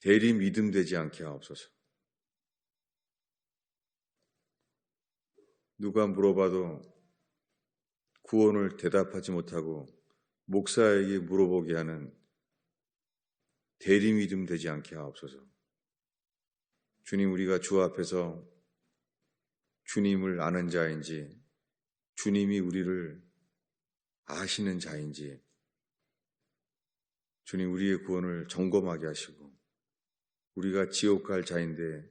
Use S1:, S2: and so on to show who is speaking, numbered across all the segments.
S1: 대리 믿음되지 않게 하옵소서. 누가 물어봐도 구원을 대답하지 못하고 목사에게 물어보게 하는 대리 믿음 되지 않게 하옵소서. 주님, 우리가 주 앞에서 주님을 아는 자인지 주님이 우리를 아시는 자인지 주님, 우리의 구원을 점검하게 하시고 우리가 지옥 갈 자인데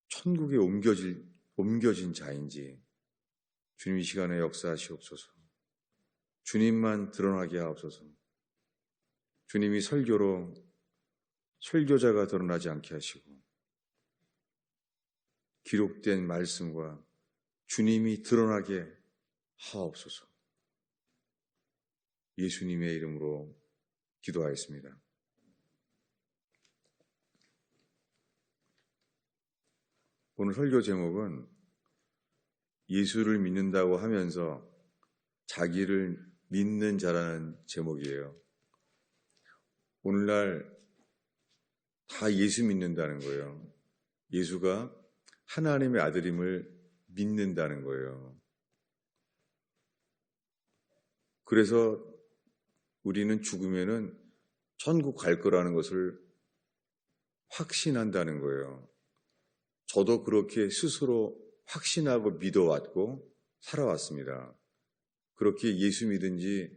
S1: 천국에 옮겨진 자인지 주님 이 시간에 역사하시옵소서. 주님만 드러나게 하옵소서. 주님이 설교로 설교자가 드러나지 않게 하시고 기록된 말씀과 주님이 드러나게 하옵소서. 예수님의 이름으로 기도하였습니다. 오늘 설교 제목은 예수를 믿는다고 하면서 자기를 믿는 자라는 제목이에요. 오늘날 다 예수 믿는다는 거예요. 예수가 하나님의 아들임을 믿는다는 거예요. 그래서 우리는 죽으면은 천국 갈 거라는 것을 확신한다는 거예요. 저도 그렇게 스스로 확신하고 믿어왔고 살아왔습니다. 그렇게 예수 믿은지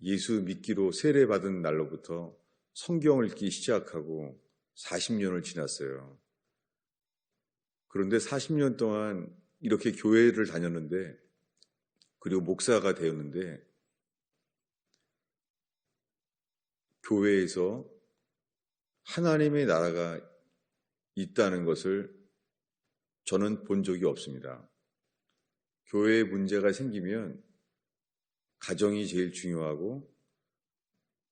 S1: 예수 믿기로 세례받은 날로부터 성경을 읽기 시작하고 40년을 지났어요. 그런데 40년 동안 이렇게 교회를 다녔는데 그리고 목사가 되었는데 교회에서 하나님의 나라가 있다는 것을 저는 본 적이 없습니다. 교회에 문제가 생기면 가정이 제일 중요하고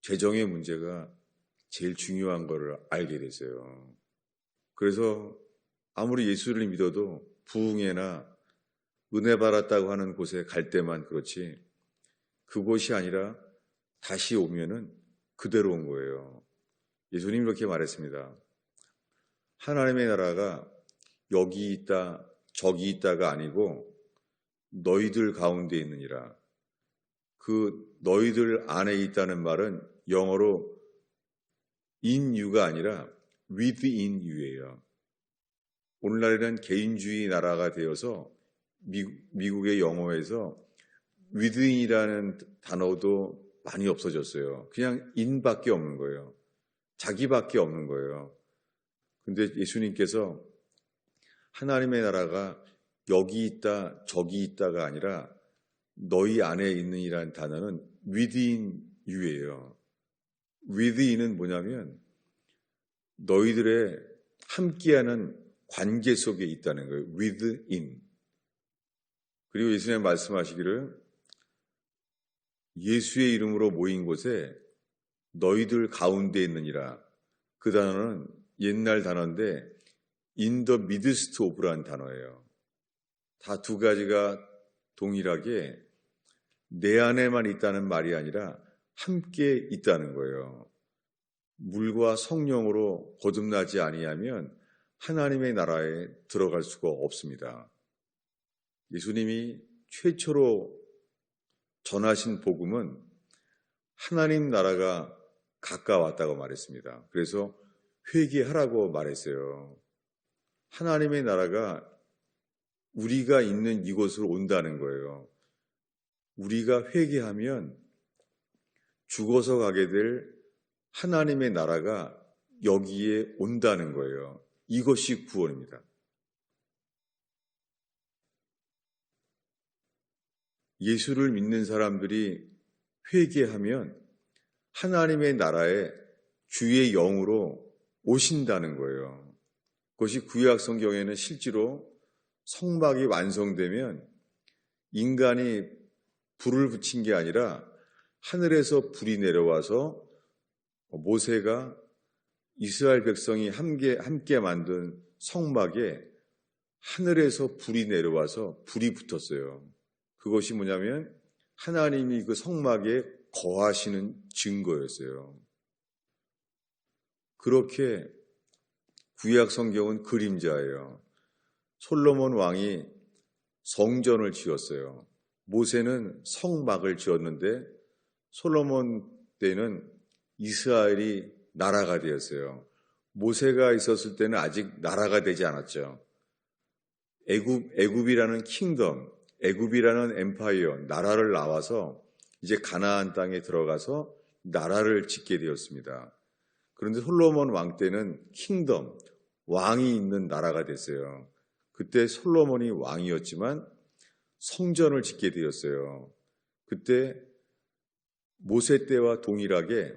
S1: 재정의 문제가 제일 중요한 것을 알게 됐어요. 그래서 아무리 예수를 믿어도 부흥회나 은혜 받았다고 하는 곳에 갈 때만 그렇지 그곳이 아니라 다시 오면은 그대로 온 거예요. 예수님이 이렇게 말했습니다. 하나님의 나라가 여기 있다 저기 있다가 아니고 너희들 가운데 있느니라. 그 너희들 안에 있다는 말은 영어로 in you가 아니라 within you예요. 오늘날에는 개인주의 나라가 되어서 미국의 영어에서 within이라는 단어도 많이 없어졌어요. 그냥 in밖에 없는 거예요. 자기밖에 없는 거예요. 근데 예수님께서 하나님의 나라가 여기 있다 저기 있다가 아니라 너희 안에 있는이라는 단어는 within you예요. within은 뭐냐면 너희들의 함께하는 관계 속에 있다는 거예요. within. 그리고 예수님 말씀하시기를 예수의 이름으로 모인 곳에 너희들 가운데 있느니라. 그 단어는 옛날 단어인데 in the midst of라는 단어예요. 다 두 가지가 동일하게 내 안에만 있다는 말이 아니라 함께 있다는 거예요. 물과 성령으로 거듭나지 아니하면 하나님의 나라에 들어갈 수가 없습니다. 예수님이 최초로 전하신 복음은 하나님 나라가 가까웠다고 말했습니다. 그래서 회개하라고 말했어요. 하나님의 나라가 우리가 있는 이곳으로 온다는 거예요. 우리가 회개하면 죽어서 가게 될 하나님의 나라가 여기에 온다는 거예요. 이것이 구원입니다. 예수를 믿는 사람들이 회개하면 하나님의 나라에 주의 영으로 오신다는 거예요. 그것이 구약 성경에는 실제로 성막이 완성되면 인간이 불을 붙인 게 아니라 하늘에서 불이 내려와서 모세가 이스라엘 백성이 함께 만든 성막에 하늘에서 불이 내려와서 불이 붙었어요. 그것이 뭐냐면 하나님이 그 성막에 거하시는 증거였어요. 그렇게 구약 성경은 그림자예요. 솔로몬 왕이 성전을 지었어요. 모세는 성막을 지었는데 솔로몬 때는 이스라엘이 나라가 되었어요. 모세가 있었을 때는 아직 나라가 되지 않았죠. 애굽이라는 킹덤, 애굽이라는 엠파이어, 나라를 나와서 이제 가나안 땅에 들어가서 나라를 짓게 되었습니다. 그런데 솔로몬 왕 때는 킹덤, 왕이 있는 나라가 됐어요. 그때 솔로몬이 왕이었지만 성전을 짓게 되었어요. 그때 모세 때와 동일하게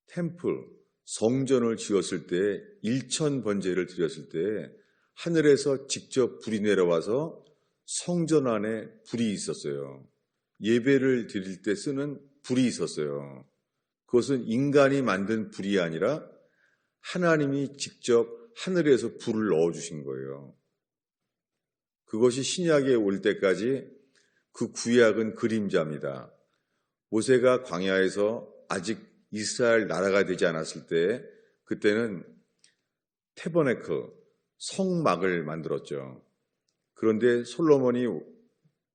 S1: 템플, 성전을 지었을 때 1,000번제를 드렸을 때 하늘에서 직접 불이 내려와서 성전 안에 불이 있었어요. 예배를 드릴 때 쓰는 불이 있었어요. 그것은 인간이 만든 불이 아니라 하나님이 직접 하늘에서 불을 넣어주신 거예요. 그것이 신약에 올 때까지 그 구약은 그림자입니다. 모세가 광야에서 아직 이스라엘 나라가 되지 않았을 때 그때는 태버네클, 성막을 만들었죠. 그런데 솔로몬이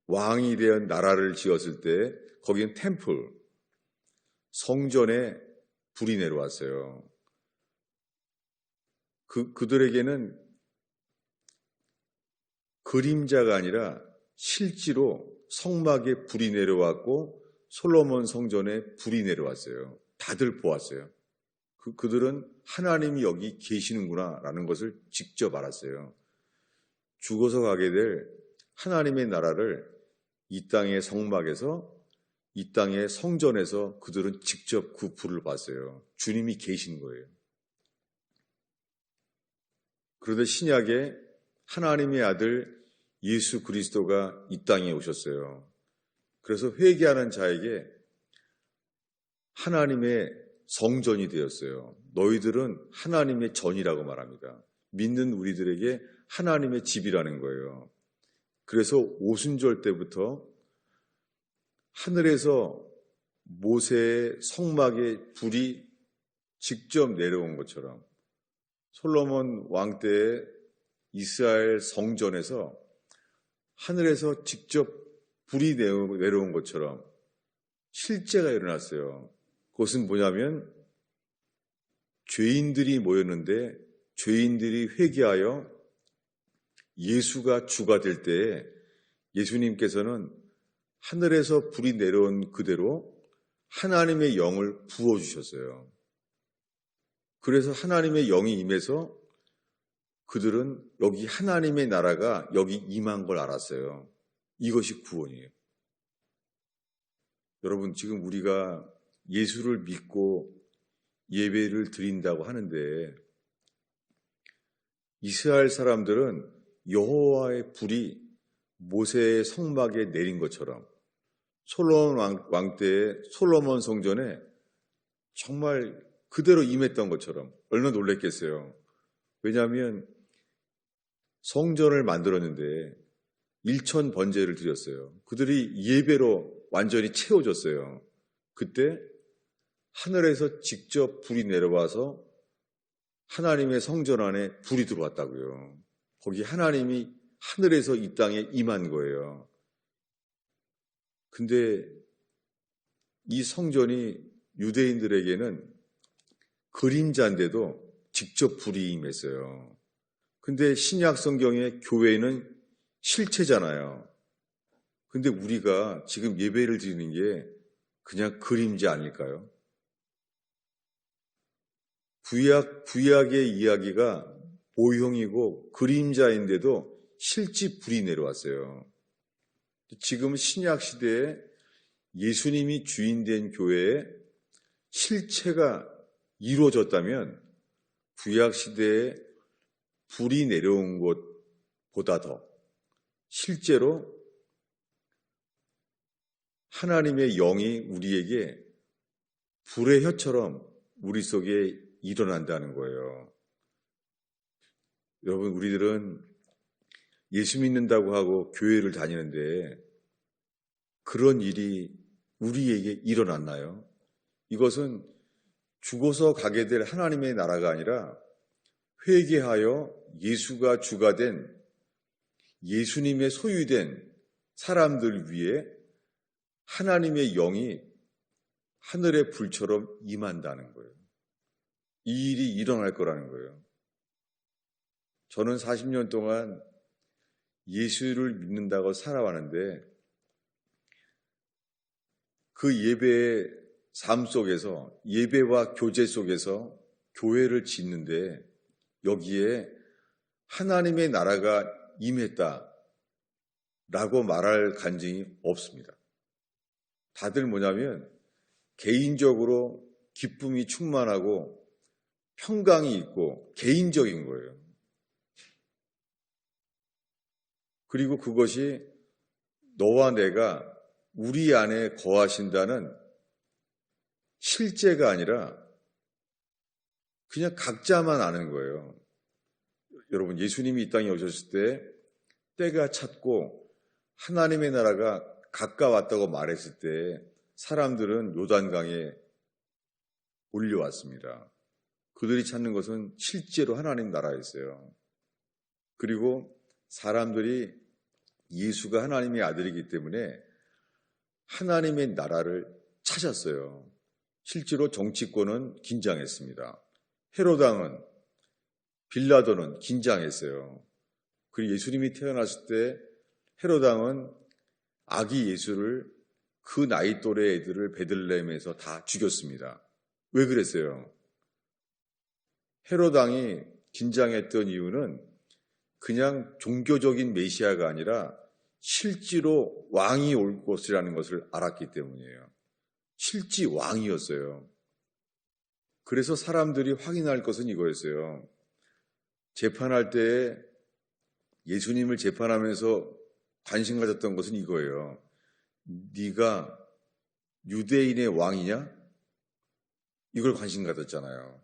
S1: 왕이 된 나라를 지었을 때 거기는 템플, 성전에 불이 내려왔어요. 그들에게는 그림자가 아니라 실제로 성막에 불이 내려왔고 솔로몬 성전에 불이 내려왔어요. 다들 보았어요. 그들은 하나님이 여기 계시는구나 라는 것을 직접 알았어요. 죽어서 가게 될 하나님의 나라를 이 땅의 성막에서 이 땅의 성전에서 그들은 직접 그 불을 봤어요. 주님이 계신 거예요. 그런데 신약에 하나님의 아들 예수 그리스도가 이 땅에 오셨어요. 그래서 회개하는 자에게 하나님의 성전이 되었어요. 너희들은 하나님의 전이라고 말합니다. 믿는 우리들에게 하나님의 집이라는 거예요. 그래서 오순절 때부터 하늘에서 모세의 성막에 불이 직접 내려온 것처럼 솔로몬 왕 때의 이스라엘 성전에서 하늘에서 직접 불이 내려온 것처럼 실제가 일어났어요. 그것은 뭐냐면 죄인들이 모였는데 죄인들이 회개하여 예수가 주가 될 때에 예수님께서는 하늘에서 불이 내려온 그대로 하나님의 영을 부어주셨어요. 그래서 하나님의 영이 임해서 그들은 여기 하나님의 나라가 여기 임한 걸 알았어요. 이것이 구원이에요. 여러분, 지금 우리가 예수를 믿고 예배를 드린다고 하는데 이스라엘 사람들은 여호와의 불이 모세의 성막에 내린 것처럼 솔로몬 왕 때의 솔로몬 성전에 정말 그대로 임했던 것처럼 얼마나 놀랬겠어요. 왜냐하면 성전을 만들었는데 1,000번제를 드렸어요. 그들이 예배로 완전히 채워졌어요. 그때 하늘에서 직접 불이 내려와서 하나님의 성전 안에 불이 들어왔다고요. 거기 하나님이 하늘에서 이 땅에 임한 거예요. 근데 이 성전이 유대인들에게는 그림자인데도 직접 불이 임했어요. 근데 신약 성경의 교회는 실체잖아요. 근데 우리가 지금 예배를 드리는 게 그냥 그림자 아닐까요? 구약의 이야기가 모형이고 그림자인데도 실제 불이 내려왔어요. 지금 신약 시대에 예수님이 주인된 교회에 실체가 이루어졌다면 구약 시대에 불이 내려온 것보다 더 실제로 하나님의 영이 우리에게 불의 혀처럼 우리 속에 일어난다는 거예요. 여러분, 우리들은 예수 믿는다고 하고 교회를 다니는데 그런 일이 우리에게 일어났나요? 이것은 죽어서 가게 될 하나님의 나라가 아니라 회개하여 예수가 주가 된 예수님의 소유된 사람들 위에 하나님의 영이 하늘의 불처럼 임한다는 거예요. 이 일이 일어날 거라는 거예요. 저는 40년 동안 예수를 믿는다고 살아왔는데 그 예배의 삶 속에서, 예배와 교제 속에서 교회를 짓는데 여기에 하나님의 나라가 임했다라고 말할 간증이 없습니다. 다들 뭐냐면 개인적으로 기쁨이 충만하고 평강이 있고 개인적인 거예요. 그리고 그것이 너와 내가 우리 안에 거하신다는 실제가 아니라 그냥 각자만 아는 거예요. 여러분, 예수님이 이 땅에 오셨을 때 때가 찼고 하나님의 나라가 가까웠다고 말했을 때 사람들은 요단강에 몰려왔습니다. 그들이 찾는 것은 실제로 하나님 나라였어요. 그리고 사람들이 예수가 하나님의 아들이기 때문에 하나님의 나라를 찾았어요. 실제로 정치권은 긴장했습니다. 헤롯 왕은, 빌라도는 긴장했어요. 그리고 예수님이 태어났을 때 헤롯 왕은 아기 예수를 그 나이 또래 애들을 베들레헴에서 다 죽였습니다. 왜 그랬어요? 헤롯 왕이 긴장했던 이유는 그냥 종교적인 메시아가 아니라 실제로 왕이 올 것이라는 것을 알았기 때문이에요. 실제 왕이었어요. 그래서 사람들이 확인할 것은 이거였어요. 재판할 때 예수님을 재판하면서 관심 가졌던 것은 이거예요. 네가 유대인의 왕이냐? 이걸 관심 가졌잖아요.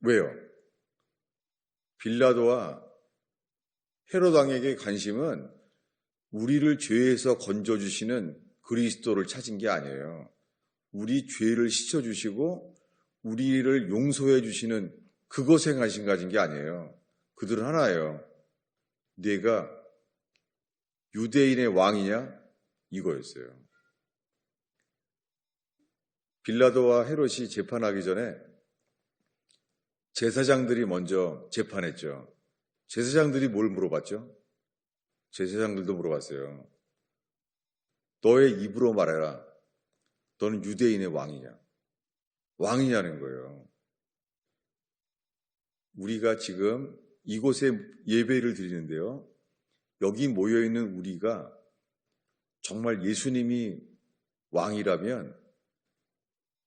S1: 왜요? 빌라도와 헤롯 왕에게 관심은 우리를 죄에서 건져주시는 그리스도를 찾은 게 아니에요. 우리 죄를 씻어주시고 우리를 용서해 주시는 그것에 관심 가진 게 아니에요. 그들은 하나예요. 네가 유대인의 왕이냐? 이거였어요. 빌라도와 헤롯이 재판하기 전에 제사장들이 먼저 재판했죠. 제사장들이 뭘 물어봤죠? 제사장들도 물어봤어요. 너의 입으로 말해라. 너는 유대인의 왕이냐? 왕이냐는 거예요. 우리가 지금 이곳에 예배를 드리는데요. 여기 모여있는 우리가 정말 예수님이 왕이라면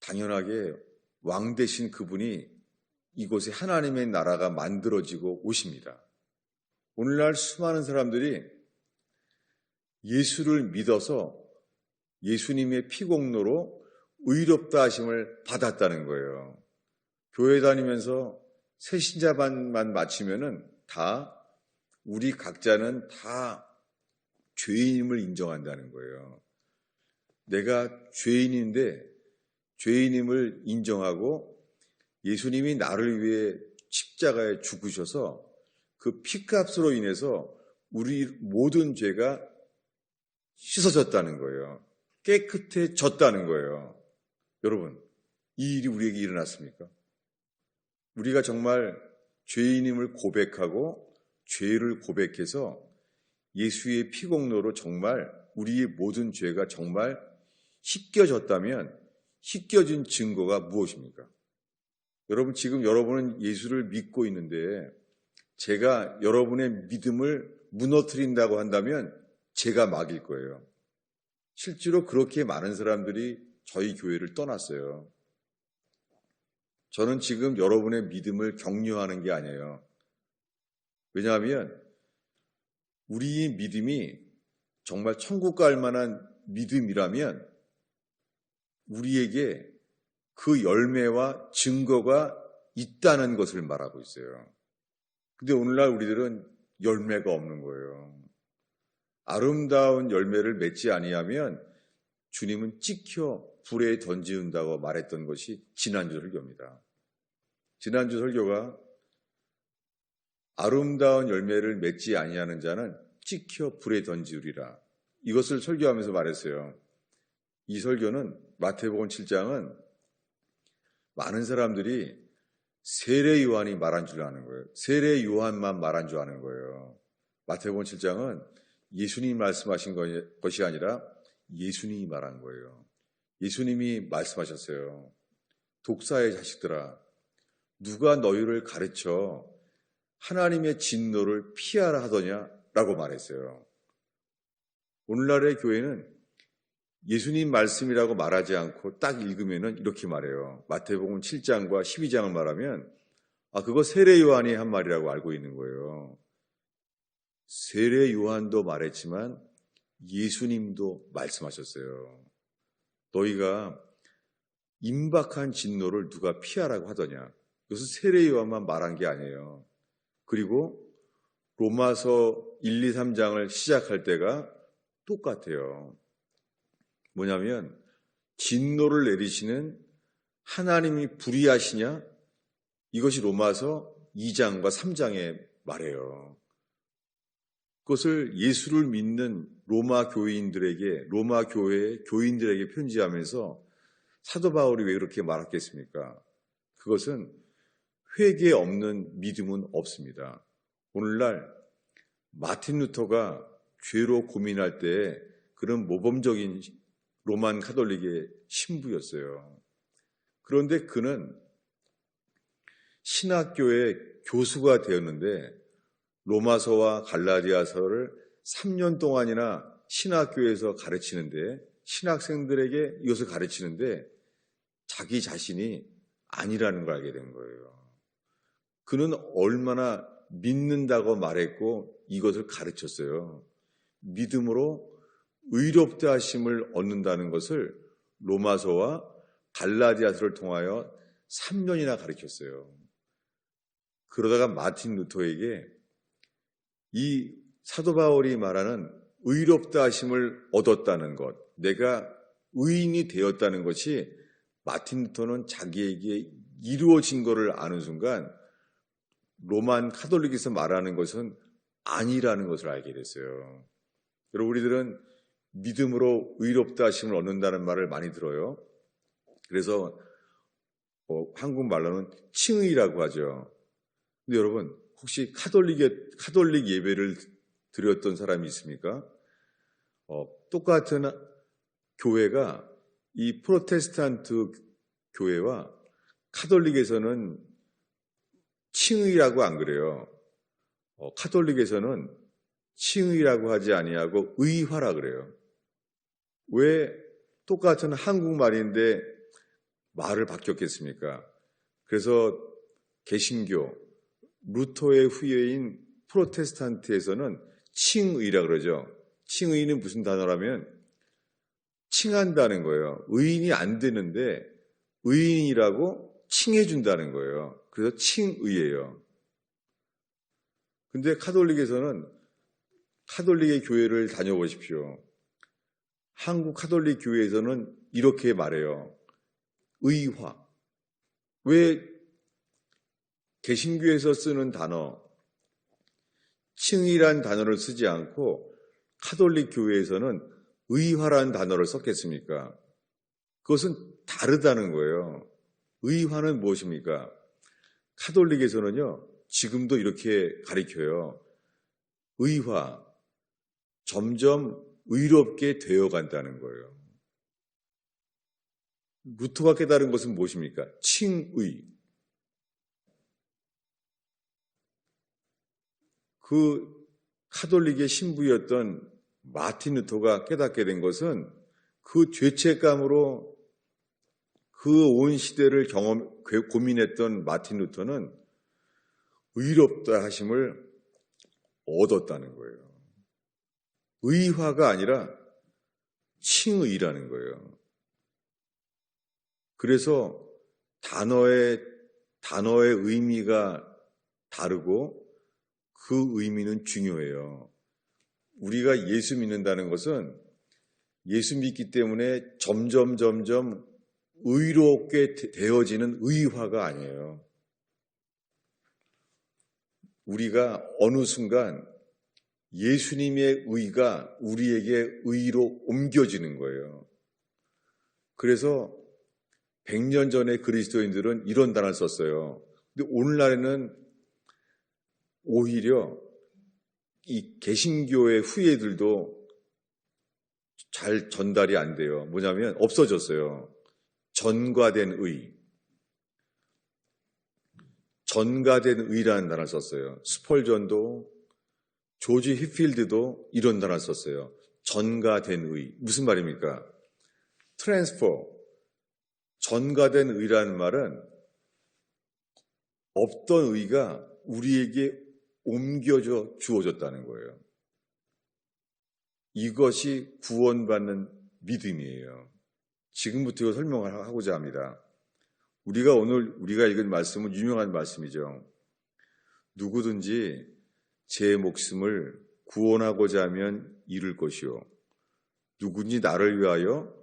S1: 당연하게 왕 되신 그분이 이곳에 하나님의 나라가 만들어지고 오십니다. 오늘날 수많은 사람들이 예수를 믿어서 예수님의 피공로로 의롭다 하심을 받았다는 거예요. 교회 다니면서 새신자반만 마치면은 다 우리 각자는 다 죄인임을 인정한다는 거예요. 내가 죄인인데 죄인임을 인정하고 예수님이 나를 위해 십자가에 죽으셔서 그 피값으로 인해서 우리 모든 죄가 씻어졌다는 거예요. 깨끗해졌다는 거예요. 여러분, 이 일이 우리에게 일어났습니까? 우리가 정말 죄인임을 고백하고 죄를 고백해서 예수의 피공로로 정말 우리의 모든 죄가 정말 씻겨졌다면 씻겨진 증거가 무엇입니까? 여러분, 지금 여러분은 예수를 믿고 있는데 제가 여러분의 믿음을 무너뜨린다고 한다면 제가 막일 거예요. 실제로 그렇게 많은 사람들이 저희 교회를 떠났어요. 저는 지금 여러분의 믿음을 격려하는 게 아니에요. 왜냐하면 우리의 믿음이 정말 천국 갈 만한 믿음이라면 우리에게 그 열매와 증거가 있다는 것을 말하고 있어요. 근데 오늘날 우리들은 열매가 없는 거예요. 아름다운 열매를 맺지 아니하면 주님은 찍혀 불에 던지운다고 말했던 것이 지난주 설교입니다. 지난주 설교가 아름다운 열매를 맺지 아니하는 자는 찍혀 불에 던지우리라. 이것을 설교하면서 말했어요. 이 설교는 마태복음 7장은 많은 사람들이 세례 요한이 말한 줄 아는 거예요. 세례 요한만 말한 줄 아는 거예요. 마태복음 7장은 예수님이 말씀하신 것이 아니라 예수님이 말한 거예요. 예수님이 말씀하셨어요. 독사의 자식들아, 누가 너희를 가르쳐 하나님의 진노를 피하라 하더냐라고 말했어요. 오늘날의 교회는 예수님 말씀이라고 말하지 않고 딱 읽으면은 이렇게 말해요. 마태복음 7장과 12장을 말하면 그거 세례 요한이 한 말이라고 알고 있는 거예요. 세례 요한도 말했지만 예수님도 말씀하셨어요. 너희가 임박한 진노를 누가 피하라고 하더냐. 이것은 세례 요한만 말한 게 아니에요. 그리고 로마서 1, 2, 3장을 시작할 때가 똑같아요. 뭐냐면 진노를 내리시는 하나님이 불의하시냐? 이것이 로마서 2장과 3장에 말해요. 그것을 예수를 믿는 로마 교인들에게, 로마 교회의 교인들에게 편지하면서 사도 바울이 왜 그렇게 말했겠습니까? 그것은 회개 없는 믿음은 없습니다. 오늘날 마틴 루터가 죄로 고민할 때 그런 모범적인 로만 카톨릭의 신부였어요. 그런데 그는 신학교의 교수가 되었는데 로마서와 갈라디아서를 3년 동안이나 신학교에서 가르치는데 신학생들에게 이것을 가르치는데 자기 자신이 아니라는 걸 알게 된 거예요. 그는 얼마나 믿는다고 말했고 이것을 가르쳤어요. 믿음으로 의롭다 하심을 얻는다는 것을 로마서와 갈라디아서를 통하여 3년이나 가르쳤어요. 그러다가 마틴 루터에게 이 사도 바울이 말하는 의롭다 하심을 얻었다는 것, 내가 의인이 되었다는 것이 마틴 루터는 자기에게 이루어진 것을 아는 순간 로만 카톨릭에서 말하는 것은 아니라는 것을 알게 됐어요. 여러분, 우리들은 믿음으로 의롭다 하심을 얻는다는 말을 많이 들어요. 그래서 한국말로는 칭의라고 하죠. 근데 여러분, 혹시 카톨릭 예배를 드렸던 사람이 있습니까? 똑같은 교회가 이 프로테스탄트 교회와 카톨릭에서는 칭의라고 안 그래요. 카톨릭에서는 칭의라고 하지 아니하고 의화라 그래요. 왜 똑같은 한국말인데 말을 바뀌었겠습니까? 그래서 개신교, 루터의 후예인 프로테스탄트에서는 칭의라 그러죠. 칭의는 무슨 단어라면 칭한다는 거예요. 의인이 안 되는데 의인이라고 칭해준다는 거예요. 그래서 칭의예요. 근데 카톨릭에서는 카톨릭의 교회를 다녀보십시오. 한국 카톨릭 교회에서는 이렇게 말해요. 의화. 왜 개신교에서 쓰는 단어, 칭의란 단어를 쓰지 않고 카톨릭 교회에서는 의화라는 단어를 썼겠습니까? 그것은 다르다는 거예요. 의화는 무엇입니까? 카톨릭에서는요, 지금도 이렇게 가르쳐요. 의화, 점점 의롭게 되어간다는 거예요. 루터가 깨달은 것은 무엇입니까? 칭의. 그 카톨릭의 신부였던 마틴 루터가 깨닫게 된 것은 그 죄책감으로 그 온 시대를 고민했던 마틴 루터는 의롭다 하심을 얻었다는 거예요. 의화가 아니라 칭의라는 거예요. 그래서 단어의 의미가 다르고 그 의미는 중요해요. 우리가 예수 믿는다는 것은 예수 믿기 때문에 점점 의롭게 되어지는 의화가 아니에요. 우리가 어느 순간 예수님의 의가 우리에게 의로 옮겨지는 거예요. 그래서 100년 전에 그리스도인들은 이런 단어를 썼어요. 근데 오늘날에는 오히려 이 개신교의 후예들도 잘 전달이 안 돼요. 뭐냐면 없어졌어요. 전가된 의. 전가된 의라는 단어를 썼어요. 스펄전도 조지 휘필드도 이런 단어를 썼어요. 전가된 의. 무슨 말입니까? 트랜스퍼. 전가된 의라는 말은 없던 의가 우리에게 옮겨져 주어졌다는 거예요. 이것이 구원받는 믿음이에요. 지금부터 이거 설명을 하고자 합니다. 우리가 읽은 말씀은 유명한 말씀이죠. 누구든지 제 목숨을 구원하고자 하면 잃을 것이요. 누구든지 나를 위하여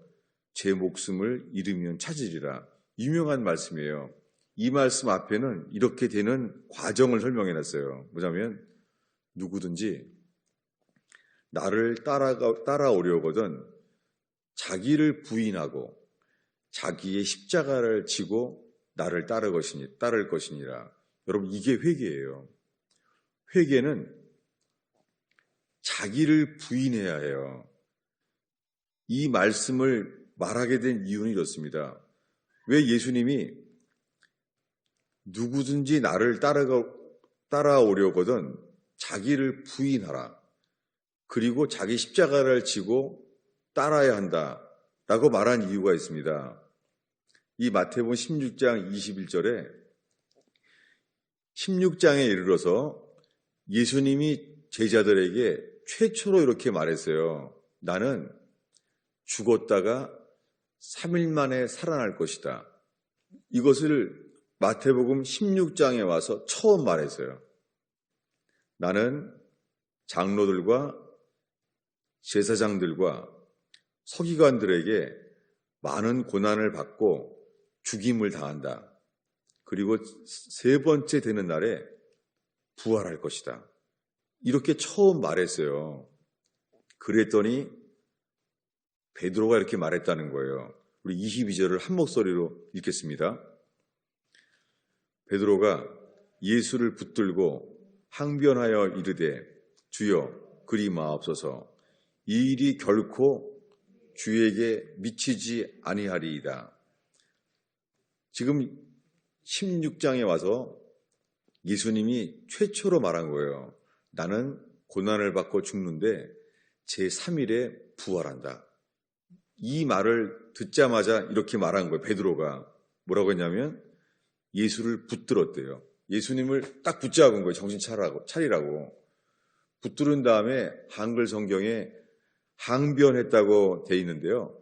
S1: 제 목숨을 잃으면 찾으리라. 유명한 말씀이에요. 이 말씀 앞에는 이렇게 되는 과정을 설명해 놨어요. 뭐냐면 누구든지 나를 따라오려거든 자기를 부인하고 자기의 십자가를 지고 나를 따를 것이니라. 여러분 이게 회개예요. 회개는 자기를 부인해야 해요. 이 말씀을 말하게 된 이유는 이렇습니다. 왜 예수님이 누구든지 나를 따라오려거든 자기를 부인하라. 그리고 자기 십자가를 지고 따라야 한다라고 말한 이유가 있습니다. 이 마태복음 16장 21절에 16장에 이르러서 예수님이 제자들에게 최초로 이렇게 말했어요. 나는 죽었다가 3일 만에 살아날 것이다. 이것을 마태복음 16장에 와서 처음 말했어요. 나는 장로들과 제사장들과 서기관들에게 많은 고난을 받고 죽임을 당한다. 그리고 세 번째 되는 날에 부활할 것이다. 이렇게 처음 말했어요. 그랬더니 베드로가 이렇게 말했다는 거예요. 우리 22절을 한 목소리로 읽겠습니다. 베드로가 예수를 붙들고 항변하여 이르되 주여 그리 마옵소서 이 일이 결코 주에게 미치지 아니하리이다. 지금 16장에 와서 예수님이 최초로 말한 거예요. 나는 고난을 받고 죽는데 제3일에 부활한다. 이 말을 듣자마자 이렇게 말한 거예요. 베드로가 뭐라고 했냐면 예수를 붙들었대요. 예수님을 딱 붙잡은 거예요. 정신 차리라고. 붙들은 다음에 한글 성경에 항변했다고 돼 있는데요.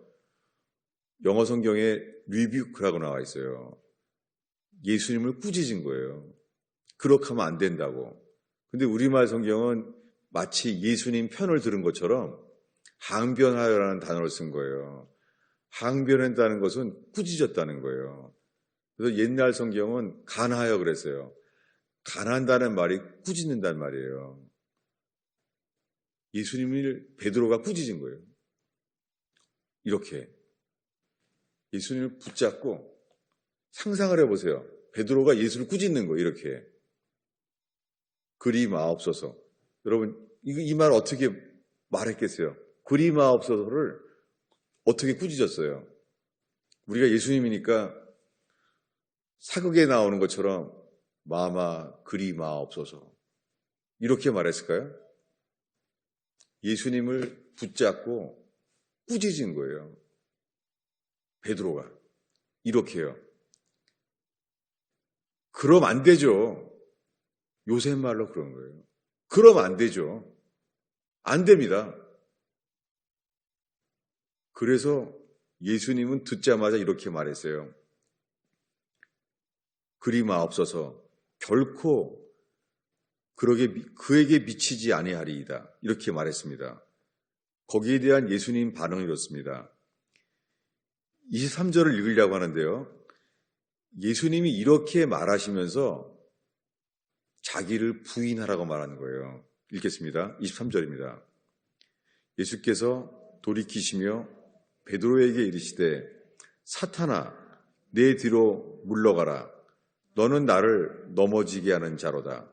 S1: 영어 성경에 리뷰크라고 나와 있어요. 예수님을 꾸짖은 거예요. 그렇게 하면 안 된다고. 근데 우리말 성경은 마치 예수님 편을 들은 것처럼 항변하여라는 단어를 쓴 거예요. 항변한다는 것은 꾸짖었다는 거예요. 그래서 옛날 성경은 간하여 그랬어요. 간한다는 말이 꾸짖는다는 말이에요. 예수님을 베드로가 꾸짖은 거예요. 이렇게 예수님을 붙잡고 상상을 해보세요. 베드로가 예수를 꾸짖는 거예요. 이렇게. 그리 마옵소서. 여러분 이 말 어떻게 말했겠어요? 그리 마옵소서를 어떻게 꾸짖었어요? 우리가 예수님이니까 사극에 나오는 것처럼 마마 그리 마옵소서 이렇게 말했을까요? 예수님을 붙잡고 꾸짖은 거예요. 베드로가 이렇게요. 그럼 안 되죠. 요새 말로 그런 거예요. 그럼 안 되죠. 안 됩니다. 그래서 예수님은 듣자마자 이렇게 말했어요. 그리 마옵소서 결코 그에게 미치지 아니하리이다. 이렇게 말했습니다. 거기에 대한 예수님 반응은 이렇습니다. 23절을 읽으려고 하는데요. 예수님이 이렇게 말하시면서 자기를 부인하라고 말하는 거예요. 읽겠습니다. 23절입니다. 예수께서 돌이키시며 베드로에게 이르시되 사탄아 내 뒤로 물러가라. 너는 나를 넘어지게 하는 자로다.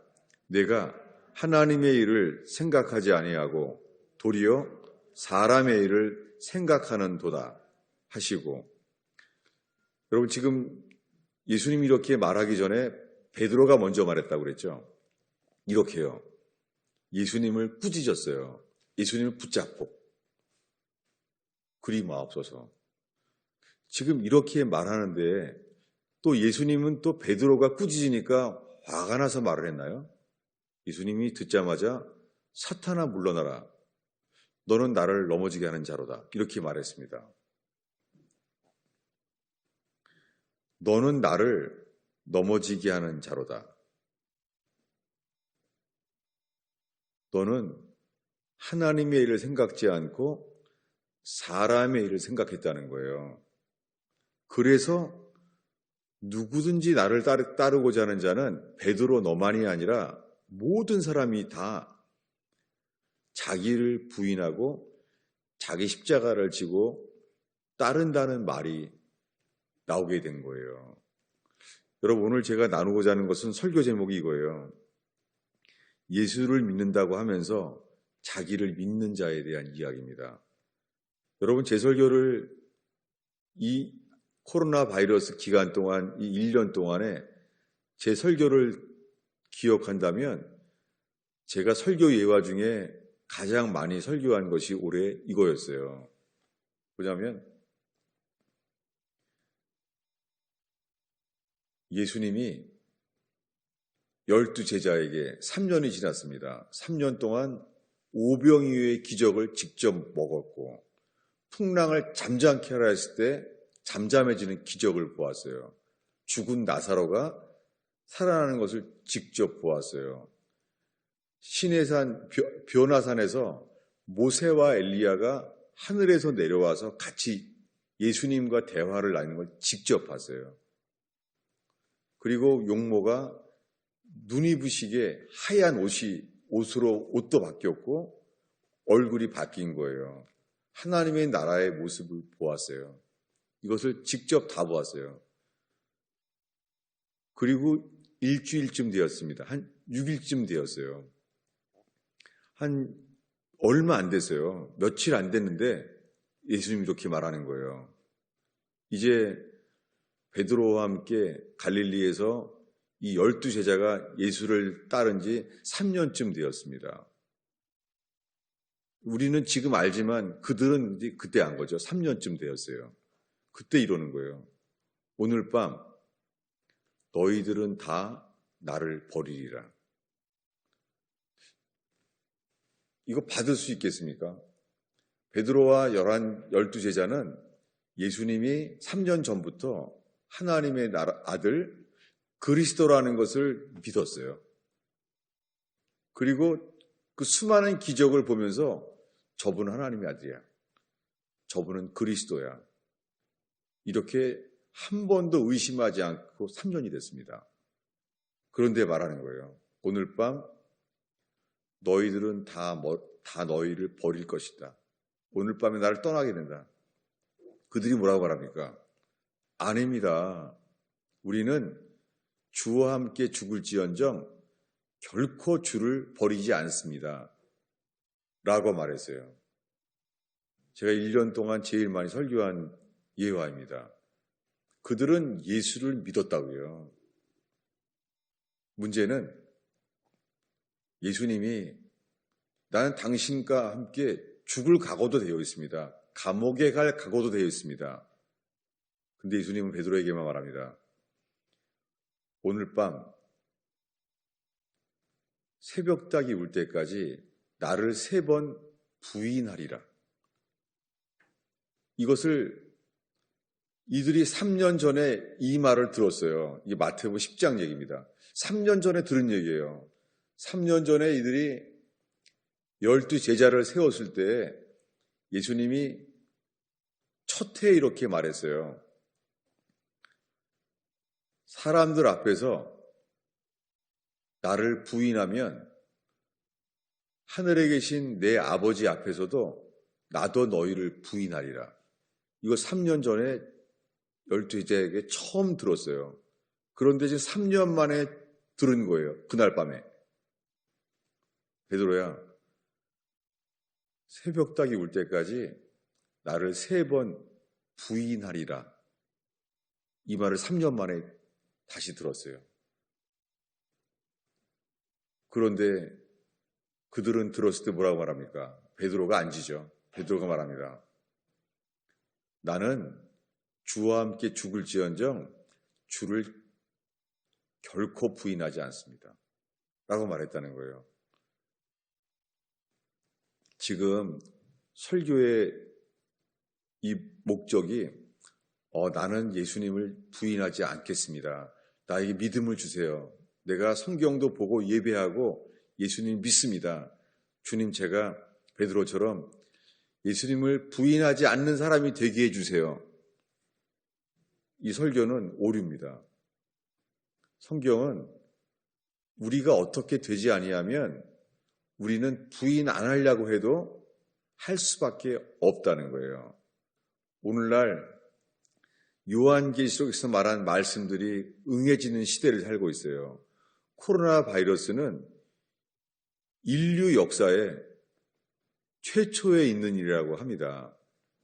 S1: 내가 하나님의 일을 생각하지 아니하고 도리어 사람의 일을 생각하는도다 하시고, 여러분 지금 예수님이 이렇게 말하기 전에 베드로가 먼저 말했다고 그랬죠. 이렇게요. 예수님을 꾸짖었어요. 예수님을 붙잡고 그리 마옵소서. 지금 이렇게 말하는데 또 예수님은 또 베드로가 꾸짖으니까 화가 나서 말을 했나요? 예수님이 듣자마자 사탄아 물러나라. 너는 나를 넘어지게 하는 자로다. 이렇게 말했습니다. 너는 나를 넘어지게 하는 자로다. 너는 하나님의 일을 생각지 않고 사람의 일을 생각했다는 거예요. 그래서 누구든지 나를 따르고자 하는 자는 베드로 너만이 아니라 모든 사람이 다 자기를 부인하고 자기 십자가를 지고 따른다는 말이 나오게 된 거예요. 여러분 오늘 제가 나누고자 하는 것은 설교 제목이 이거예요. 예수를 믿는다고 하면서 자기를 믿는 자에 대한 이야기입니다. 여러분 제 설교를 이 코로나 바이러스 기간 동안 이 1년 동안에 제 설교를 기억한다면 제가 설교 예화 중에 가장 많이 설교한 것이 올해 이거였어요. 뭐냐면 예수님이 12제자에게 3년이 지났습니다. 3년 동안 오병이어의 기적을 직접 먹었고 풍랑을 잠잠케 하라 했을 때 잠잠해지는 기적을 보았어요. 죽은 나사로가 살아나는 것을 직접 보았어요. 시내산 변화산에서 모세와 엘리야가 하늘에서 내려와서 같이 예수님과 대화를 나누는 걸 직접 봤어요. 그리고 용모가 눈이 부시게 하얀 옷으로 옷도 바뀌었고 얼굴이 바뀐 거예요. 하나님의 나라의 모습을 보았어요. 이것을 직접 다 보았어요. 그리고 일주일쯤 되었습니다. 한 6일쯤 되었어요. 한 얼마 안 됐어요. 며칠 안 됐는데 예수님이 이렇게 말하는 거예요. 이제 베드로와 함께 갈릴리에서 이 12제자가 예수를 따른 지 3년쯤 되었습니다. 우리는 지금 알지만 그들은 이제 그때 안 거죠. 3년쯤 되었어요. 그때 이러는 거예요. 오늘 밤 너희들은 다 나를 버리리라. 이거 받을 수 있겠습니까? 베드로와 12제자는 예수님이 3년 전부터 하나님의 아들 그리스도라는 것을 믿었어요. 그리고 그 수많은 기적을 보면서 저분은 하나님의 아들이야. 저분은 그리스도야. 이렇게 한 번도 의심하지 않고 3년이 됐습니다. 그런데 말하는 거예요. 오늘 밤 너희들은 다 너희를 버릴 것이다. 오늘 밤에 나를 떠나게 된다. 그들이 뭐라고 말합니까? 아닙니다. 우리는 주와 함께 죽을지언정 결코 주를 버리지 않습니다. 라고 말했어요. 제가 1년 동안 제일 많이 설교한 예화입니다. 그들은 예수를 믿었다고요. 문제는 예수님이 나는 당신과 함께 죽을 각오도 되어 있습니다. 감옥에 갈 각오도 되어 있습니다. 근데 예수님은 베드로에게만 말합니다. 오늘 밤 새벽닭이 울 때까지 나를 3번 부인하리라. 이것을 이들이 3년 전에 이 말을 들었어요. 이게 마태복음 10장 얘기입니다. 3년 전에 들은 얘기예요. 3년 전에 이들이 12제자를 세웠을 때 예수님이 첫 해에 이렇게 말했어요. 사람들 앞에서 나를 부인하면 하늘에 계신 내 아버지 앞에서도 나도 너희를 부인하리라. 이거 3년 전에 12제자에게 처음 들었어요. 그런데 지금 3년 만에 들은 거예요. 그날 밤에. 베드로야, 새벽닭이 울 때까지 나를 3번 부인하리라. 이 말을 3년 만에 다시 들었어요. 그런데 그들은 들었을 때 뭐라고 말합니까? 베드로가 앉으죠. 베드로가 말합니다. 나는 주와 함께 죽을지언정 주를 결코 부인하지 않습니다. 라고 말했다는 거예요. 지금 설교의 이 목적이 나는 예수님을 부인하지 않겠습니다. 나에게 믿음을 주세요. 내가 성경도 보고 예배하고 예수님 믿습니다. 주님, 제가 베드로처럼 예수님을 부인하지 않는 사람이 되게 해주세요. 이 설교는 오류입니다. 성경은 우리가 어떻게 되지 아니하면 우리는 부인 안 하려고 해도 할 수밖에 없다는 거예요. 오늘날 요한계시록에서 말한 말씀들이 응해지는 시대를 살고 있어요. 코로나 바이러스는 인류 역사에 최초에 있는 일이라고 합니다.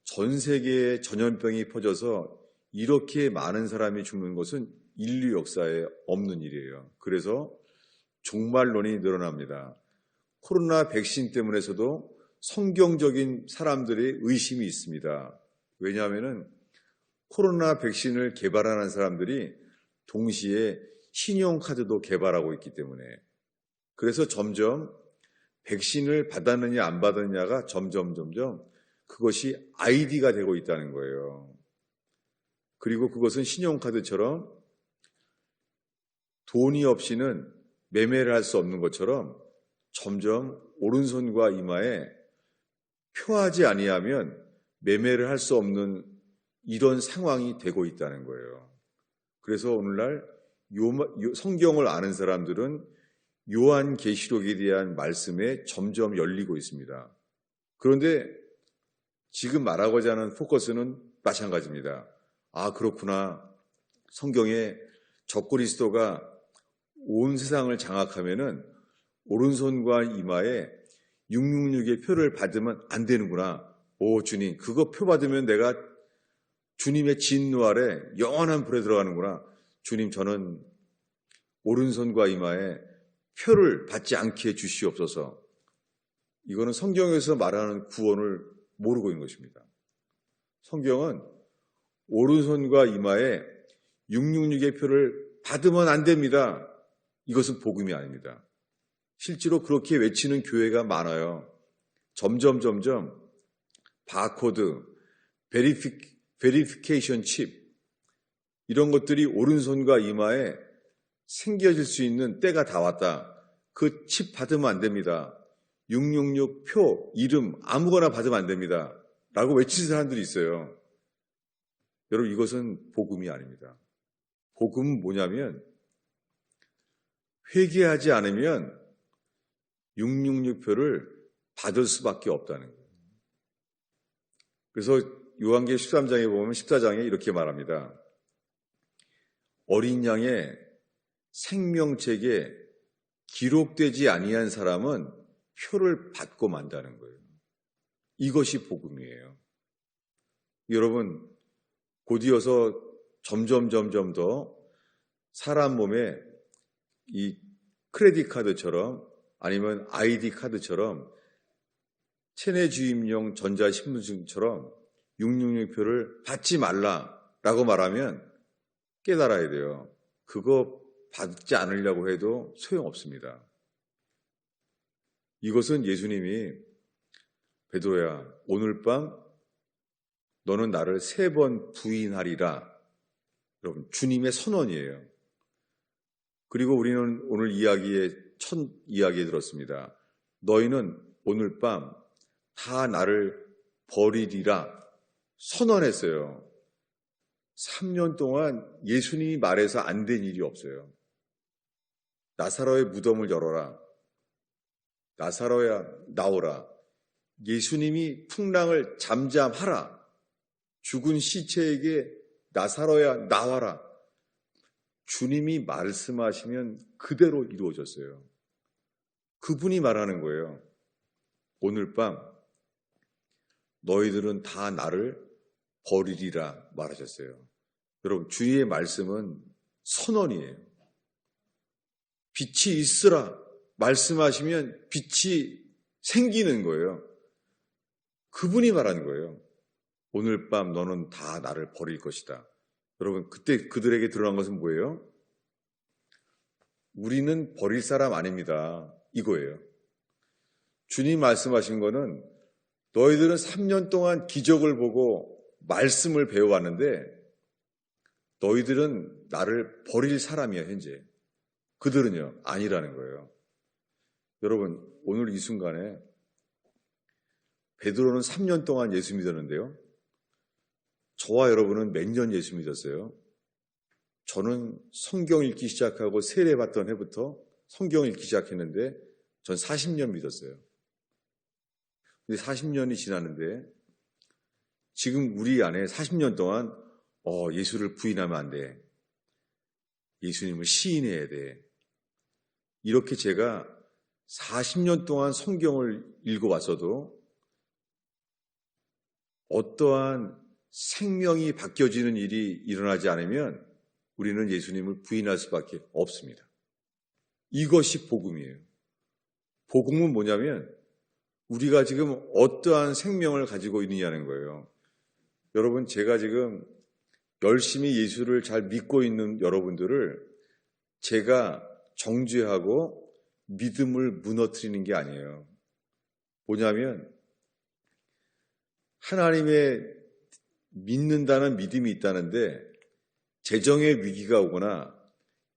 S1: 전 세계에 전염병이 퍼져서 이렇게 많은 사람이 죽는 것은 인류 역사에 없는 일이에요. 그래서 종말론이 늘어납니다. 코로나 백신 때문에서도 성경적인 사람들의 의심이 있습니다. 왜냐하면 코로나 백신을 개발하는 사람들이 동시에 신용카드도 개발하고 있기 때문에, 그래서 점점 백신을 받았느냐 안 받았느냐가 점점 그것이 아이디가 되고 있다는 거예요. 그리고 그것은 신용카드처럼 돈이 없이는 매매를 할 수 없는 것처럼 점점 오른손과 이마에 표하지 아니하면 매매를 할 수 없는 이런 상황이 되고 있다는 거예요. 그래서 오늘날 성경을 아는 사람들은 요한계시록에 대한 말씀에 점점 열리고 있습니다. 그런데 지금 말하고자 하는 포커스는 마찬가지입니다. 아, 그렇구나. 성경에 적그리스도가 온 세상을 장악하면은 오른손과 이마에 666의 표를 받으면 안 되는구나. 오, 주님, 그거 표 받으면 내가 주님의 진노 아래 영원한 불에 들어가는구나. 주님, 저는 오른손과 이마에 표를 받지 않게 해주시옵소서. 이거는 성경에서 말하는 구원을 모르고 있는 것입니다. 성경은 오른손과 이마에 666의 표를 받으면 안 됩니다. 이것은 복음이 아닙니다. 실제로 그렇게 외치는 교회가 많아요. 점점 바코드, 베리피케이션 칩, 이런 것들이 오른손과 이마에 생겨질 수 있는 때가 다 왔다. 그 칩 받으면 안 됩니다. 666 표, 이름 아무거나 받으면 안 됩니다. 라고 외치는 사람들이 있어요. 여러분, 이것은 복음이 아닙니다. 복음은 뭐냐면 회개하지 않으면 666표를 받을 수밖에 없다는 거예요. 그래서 요한계시록 13장에 보면 14장에 이렇게 말합니다. 어린 양의 생명책에 기록되지 아니한 사람은 표를 받고 만다는 거예요. 이것이 복음이에요. 여러분, 곧이어서 점점 더 사람 몸에 이 크레딧 카드처럼 아니면 아이디 카드처럼 체내 주임용 전자신분증처럼 666표를 받지 말라라고 말하면 깨달아야 돼요. 그거 받지 않으려고 해도 소용없습니다. 이것은 예수님이 베드로야, 오늘 밤 너는 나를 3번 부인하리라. 여러분, 주님의 선언이에요. 그리고 우리는 오늘 첫 이야기에 들었습니다. 너희는 오늘 밤 다 나를 버리리라 선언했어요. 3년 동안 예수님이 말해서 안 된 일이 없어요. 나사로의 무덤을 열어라. 나사로야 나오라. 예수님이 풍랑을 잠잠하라. 죽은 시체에게 나사로야 나와라. 주님이 말씀하시면 그대로 이루어졌어요. 그분이 말하는 거예요. 오늘 밤 너희들은 다 나를 버리리라 말하셨어요. 여러분, 주의 말씀은 선언이에요. 빛이 있으라 말씀하시면 빛이 생기는 거예요. 그분이 말하는 거예요. 오늘 밤 너는 다 나를 버릴 것이다. 여러분, 그때 그들에게 드러난 것은 뭐예요? 우리는 버릴 사람 아닙니다. 이거예요. 주님 말씀하신 거는 너희들은 3년 동안 기적을 보고 말씀을 배워왔는데 너희들은 나를 버릴 사람이야, 현재. 그들은요, 아니라는 거예요. 여러분, 오늘 이 순간에 베드로는 3년 동안 예수 믿었는데요. 저와 여러분은 몇 년 예수 믿었어요? 저는 성경 읽기 시작하고 세례받던 해부터 성경 읽기 시작했는데 전 40년 믿었어요. 근데 40년이 지났는데 지금 우리 안에 40년 동안 예수를 부인하면 안 돼. 예수님을 시인해야 돼. 이렇게 제가 40년 동안 성경을 읽어왔어도 어떠한 생명이 바뀌어지는 일이 일어나지 않으면 우리는 예수님을 부인할 수밖에 없습니다. 이것이 복음이에요. 복음은 뭐냐면 우리가 지금 어떠한 생명을 가지고 있느냐는 거예요. 여러분, 제가 지금 열심히 예수를 잘 믿고 있는 여러분들을 제가 정죄하고 믿음을 무너뜨리는 게 아니에요. 뭐냐면 하나님의 믿는다는 믿음이 있다는데 재정의 위기가 오거나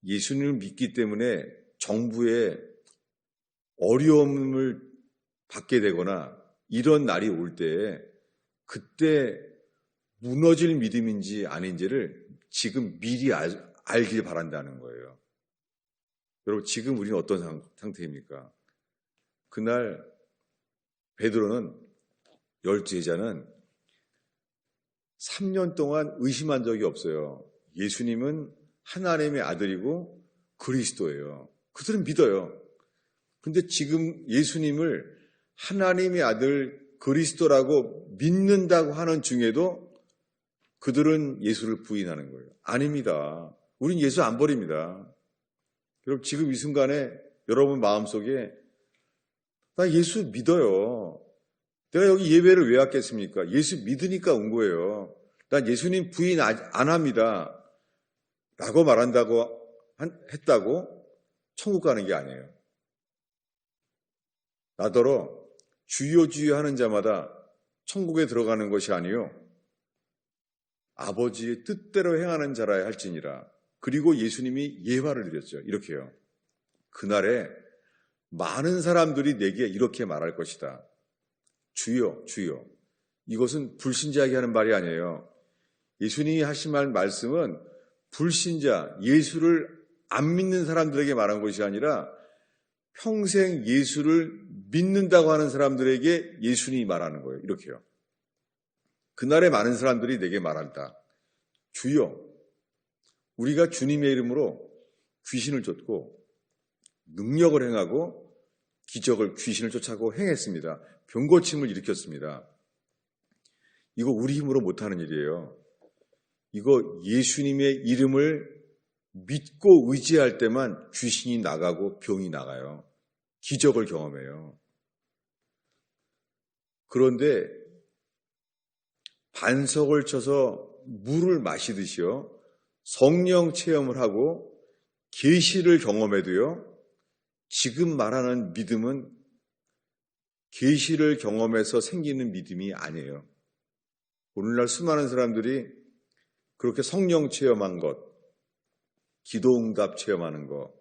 S1: 예수님을 믿기 때문에 정부의 어려움을 받게 되거나 이런 날이 올 때에 그때 무너질 믿음인지 아닌지를 지금 미리 알길 바란다는 거예요. 여러분, 지금 우리는 어떤 상태입니까? 그날 베드로는 12제자는 3년 동안 의심한 적이 없어요. 예수님은 하나님의 아들이고 그리스도예요. 그들은 믿어요. 근데 지금 예수님을 하나님의 아들 그리스도라고 믿는다고 하는 중에도 그들은 예수를 부인하는 거예요. 아닙니다. 우린 예수 안 버립니다. 여러분, 지금 이 순간에 여러분 마음속에 나 예수 믿어요. 내가 여기 예배를 왜 왔겠습니까? 예수 믿으니까 온 거예요. 난 예수님 부인 안 합니다. 라고 말한다고 했다고 천국 가는 게 아니에요. 나더러 주여 주여 하는 자마다 천국에 들어가는 것이 아니요 아버지의 뜻대로 행하는 자라야 할지니라. 그리고 예수님이 예화를 드렸죠. 이렇게요. 그날에 많은 사람들이 내게 이렇게 말할 것이다. 주여 주여. 이것은 불신자에게 하는 말이 아니에요. 예수님이 하신 말씀은 불신자, 예수를 안 믿는 사람들에게 말한 것이 아니라 평생 예수를 믿는다고 하는 사람들에게 예수님이 말하는 거예요. 이렇게요. 그날에 많은 사람들이 내게 말한다. 주여, 우리가 주님의 이름으로 귀신을 쫓고 능력을 행하고 기적을 귀신을 쫓아고 행했습니다. 병고침을 일으켰습니다. 이거 우리 힘으로 못하는 일이에요. 이거 예수님의 이름을 믿고 의지할 때만 귀신이 나가고 병이 나가요. 기적을 경험해요. 그런데 반석을 쳐서 물을 마시듯이요. 성령 체험을 하고 계시를 경험해도요. 지금 말하는 믿음은 계시를 경험해서 생기는 믿음이 아니에요. 오늘날 수많은 사람들이 그렇게 성령 체험한 것, 기도응답 체험하는 것,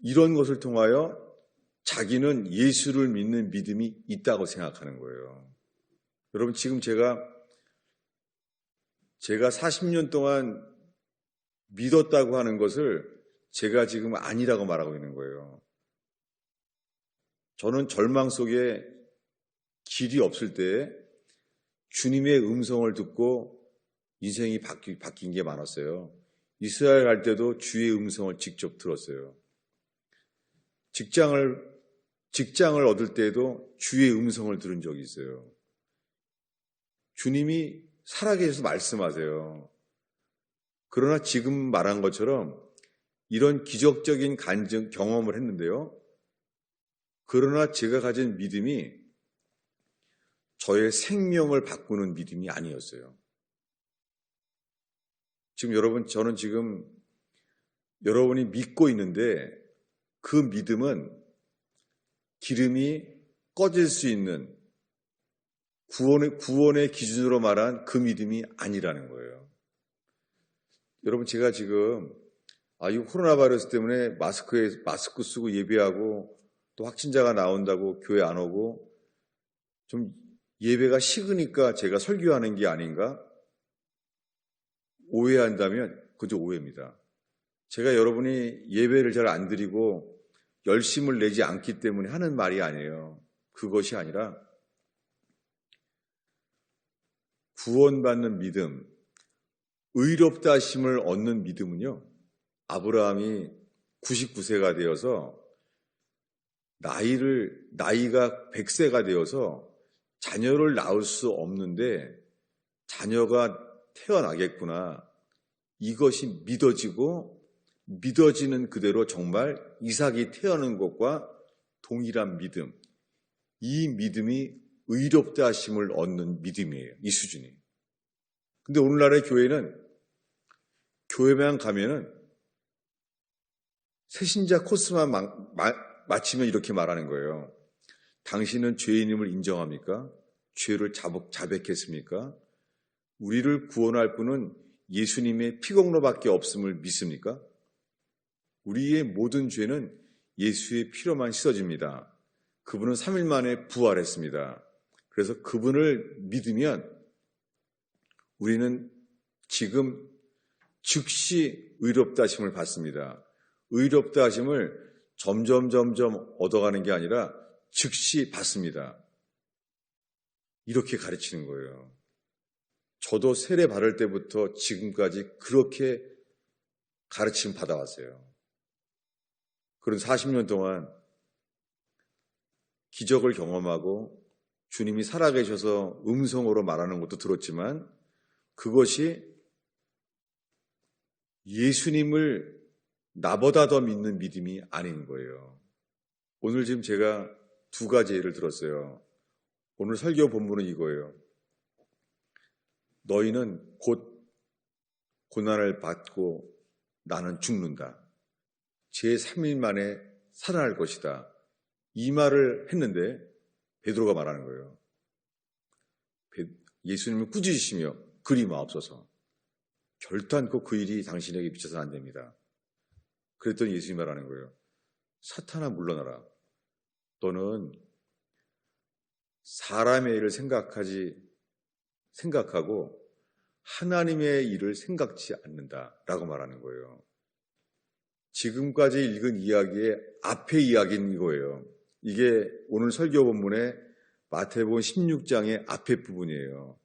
S1: 이런 것을 통하여 자기는 예수를 믿는 믿음이 있다고 생각하는 거예요. 여러분, 지금 제가 40년 동안 믿었다고 하는 것을 제가 지금 아니라고 말하고 있는 거예요. 저는 절망 속에 길이 없을 때 주님의 음성을 듣고 인생이 바뀐 게 많았어요. 이스라엘 갈 때도 주의 음성을 직접 들었어요. 직장을 얻을 때에도 주의 음성을 들은 적이 있어요. 주님이 살아계셔서 말씀하세요. 그러나 지금 말한 것처럼 이런 기적적인 경험을 했는데요. 그러나 제가 가진 믿음이 저의 생명을 바꾸는 믿음이 아니었어요. 지금 저는 지금 여러분이 믿고 있는데 그 믿음은 기름이 꺼질 수 있는 구원의 기준으로 말한 그 믿음이 아니라는 거예요. 여러분, 제가 지금 이 코로나 바이러스 때문에 마스크 쓰고 예배하고 또 확진자가 나온다고 교회 안 오고 좀 예배가 식으니까 제가 설교하는 게 아닌가 오해한다면 그저 오해입니다. 제가 여러분이 예배를 잘 안 드리고 열심을 내지 않기 때문에 하는 말이 아니에요. 그것이 아니라 구원받는 믿음, 의롭다 하심을 얻는 믿음은요, 아브라함이 99세가 되어서 나이가 100세가 되어서 자녀를 낳을 수 없는데 자녀가 태어나겠구나. 이것이 믿어지는 그대로 정말 이삭이 태어나는 것과 동일한 믿음. 이 믿음이 의롭다 하심을 얻는 믿음이에요. 이 수준이. 근데 오늘날의 교회만 가면은 새신자 코스만 마치면 이렇게 말하는 거예요. 당신은 죄인임을 인정합니까? 죄를 자백했습니까? 우리를 구원할 분은 예수님의 피공로밖에 없음을 믿습니까? 우리의 모든 죄는 예수의 피로만 씻어집니다. 그분은 3일 만에 부활했습니다. 그래서 그분을 믿으면 우리는 지금 즉시 의롭다 하심을 받습니다. 의롭다 하심을 점점 얻어가는 게 아니라 즉시 받습니다. 이렇게 가르치는 거예요. 저도 세례 받을 때부터 지금까지 그렇게 가르침 받아왔어요. 그런 40년 동안 기적을 경험하고 주님이 살아계셔서 음성으로 말하는 것도 들었지만 그것이 예수님을 나보다 더 믿는 믿음이 아닌 거예요. 오늘 지금 제가 두 가지 예를 들었어요. 오늘 설교 본문은 이거예요. 너희는 곧 고난을 받고 나는 죽는다. 제3일 만에 살아날 것이다. 이 말을 했는데 베드로가 말하는 거예요. 예수님을 꾸짖으시며 그리 마옵소서. 결단코 그 일이 당신에게 미쳐서는 안 됩니다. 그랬더니 예수님이 말하는 거예요. 사탄아 물러나라. 너는 사람의 일을 생각하고 하나님의 일을 생각지 않는다라고 말하는 거예요. 지금까지 읽은 이야기의 앞의 이야기는 이거예요. 이게 오늘 설교 본문의 마태복음 16장의 앞의 부분이에요.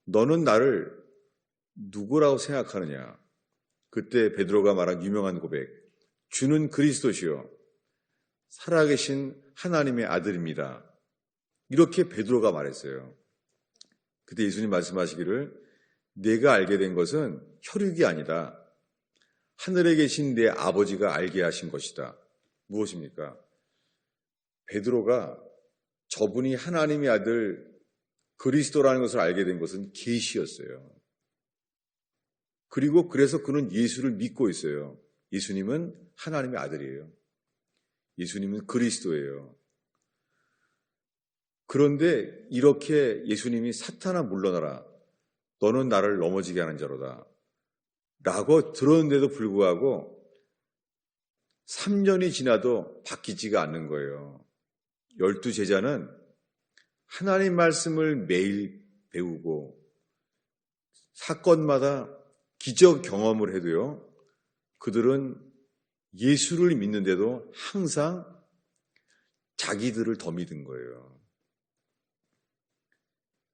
S1: 너는 나를 누구라고 생각하느냐? 그때 베드로가 말한 유명한 고백. 주는 그리스도시요 살아계신 하나님의 아들입니다. 이렇게 베드로가 말했어요. 그때 예수님 말씀하시기를 내가 알게 된 것은 혈육이 아니다. 하늘에 계신 내 아버지가 알게 하신 것이다. 무엇입니까? 베드로가 저분이 하나님의 아들 그리스도라는 것을 알게 된 것은 계시였어요. 그리고 그래서 그는 예수를 믿고 있어요. 예수님은 하나님의 아들이에요. 예수님은 그리스도예요. 그런데 이렇게 예수님이 사탄아 물러나라. 너는 나를 넘어지게 하는 자로다. 라고 들었는데도 불구하고 3년이 지나도 바뀌지가 않는 거예요. 12 제자는 하나님 말씀을 매일 배우고 사건마다 기적 경험을 해도요, 그들은 예수를 믿는데도 항상 자기들을 더 믿은 거예요.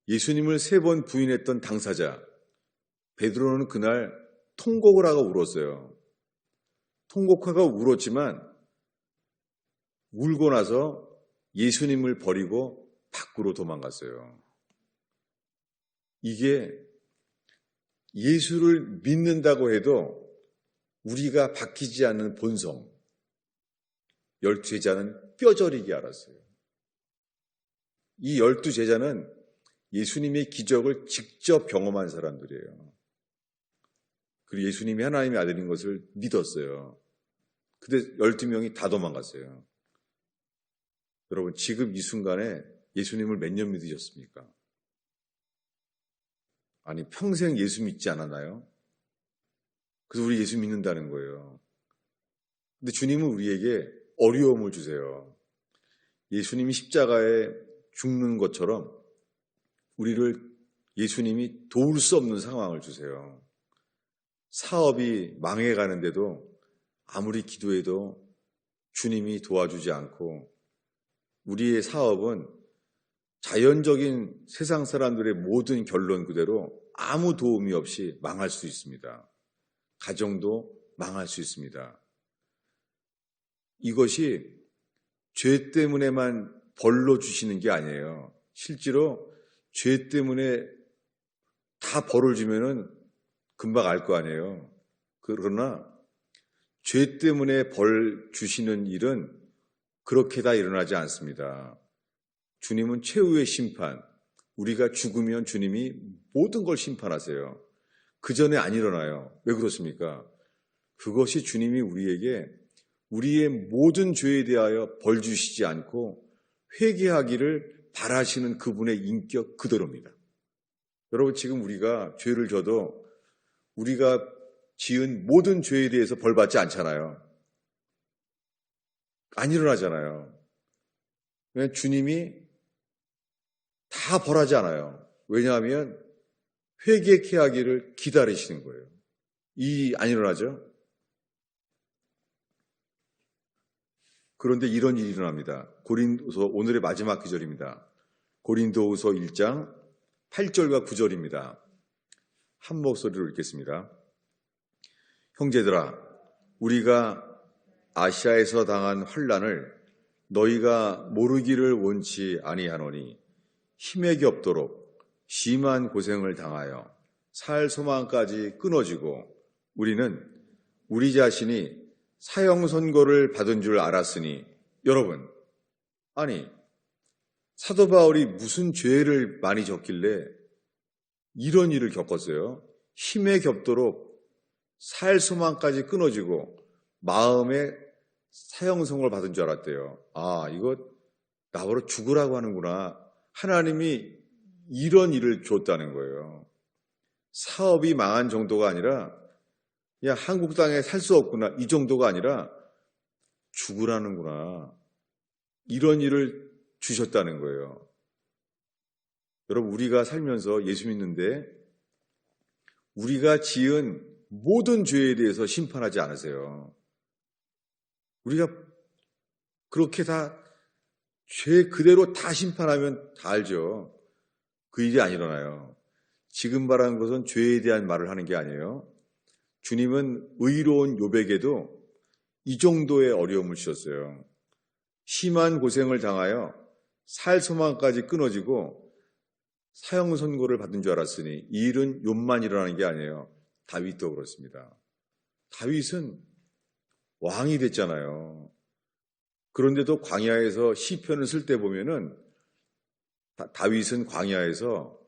S1: 예수님을 3번 부인했던 당사자 베드로는 그날 통곡을 하고 울었어요. 통곡하고 울었지만 울고 나서 예수님을 버리고 밖으로 도망갔어요. 이게 예수를 믿는다고 해도 우리가 바뀌지 않는 본성, 12제자는 뼈저리게 알았어요. 이 12제자는 예수님의 기적을 직접 경험한 사람들이에요. 그리고 예수님이 하나님의 아들인 것을 믿었어요. 근데 12명이 다 도망갔어요. 여러분, 지금 이 순간에 예수님을 몇 년 믿으셨습니까? 아니, 평생 예수 믿지 않았나요? 그래서 우리 예수 믿는다는 거예요. 근데 주님은 우리에게 어려움을 주세요. 예수님이 십자가에 죽는 것처럼 우리를 예수님이 도울 수 없는 상황을 주세요. 사업이 망해가는데도 아무리 기도해도 주님이 도와주지 않고 우리의 사업은 자연적인 세상 사람들의 모든 결론 그대로 아무 도움이 없이 망할 수 있습니다. 가정도 망할 수 있습니다. 이것이 죄 때문에만 벌로 주시는 게 아니에요. 실제로 죄 때문에 다 벌을 주면은 금방 알 거 아니에요. 그러나 죄 때문에 벌 주시는 일은 그렇게 다 일어나지 않습니다. 주님은 최후의 심판, 우리가 죽으면 주님이 모든 걸 심판하세요. 그 전에 안 일어나요. 왜 그렇습니까? 그것이 주님이 우리에게 우리의 모든 죄에 대하여 벌 주시지 않고 회개하기를 바라시는 그분의 인격 그대로입니다. 여러분, 지금 우리가 죄를 져도 우리가 지은 모든 죄에 대해서 벌 받지 않잖아요. 안 일어나잖아요. 왜냐하면 주님이 다 벌하지 않아요. 왜냐하면 회개케 하기를 기다리시는 거예요. 안 일어나죠? 그런데 이런 일이 일어납니다. 고린도서 오늘의 마지막 구절입니다. 고린도후서 1장 8절과 9절입니다. 한 목소리로 읽겠습니다. 형제들아, 우리가 아시아에서 당한 환난을 너희가 모르기를 원치 아니하노니 힘에 겹도록 심한 고생을 당하여 살 소망까지 끊어지고 우리는 우리 자신이 사형 선고를 받은 줄 알았으니 여러분, 아니 사도 바울이 무슨 죄를 많이 졌길래 이런 일을 겪었어요? 힘에 겹도록 살 소망까지 끊어지고 마음에 사형 선고를 받은 줄 알았대요. 아, 이거 나보러 죽으라고 하는구나. 하나님이 이런 일을 줬다는 거예요. 사업이 망한 정도가 아니라 야, 한국 땅에 살 수 없구나. 이 정도가 아니라 죽으라는구나. 이런 일을 주셨다는 거예요. 여러분, 우리가 살면서 예수 믿는데 우리가 지은 모든 죄에 대해서 심판하지 않으세요. 우리가 그렇게 다 죄 그대로 다 심판하면 다 알죠. 그 일이 안 일어나요. 지금 말하는 것은 죄에 대한 말을 하는 게 아니에요. 주님은 의로운 욥에게도 이 정도의 어려움을 주셨어요. 심한 고생을 당하여 살 소망까지 끊어지고 사형 선고를 받은 줄 알았으니 이 일은 욥만 일어나는 게 아니에요. 다윗도 그렇습니다. 다윗은 왕이 됐잖아요. 그런데도 광야에서 시편을 쓸 때 보면은 다윗은 광야에서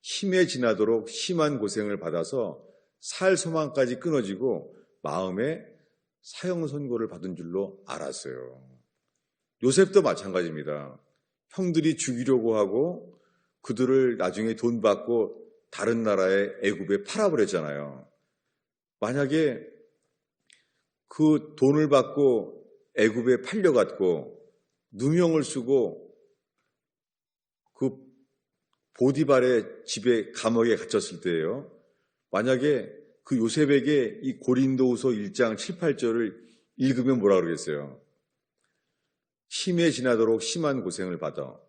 S1: 힘에 지나도록 심한 고생을 받아서 살 소망까지 끊어지고 마음에 사형 선고를 받은 줄로 알았어요. 요셉도 마찬가지입니다. 형들이 죽이려고 하고 그들을 나중에 돈 받고 다른 나라의 애굽에 팔아버렸잖아요. 만약에 그 돈을 받고 애굽에 팔려갔고 누명을 쓰고 그 보디발의 집에 감옥에 갇혔을 때예요. 만약에 그 요셉에게 이 고린도후서 1장 7, 8절을 읽으면 뭐라 그러겠어요? 힘에 지나도록 심한 고생을 받아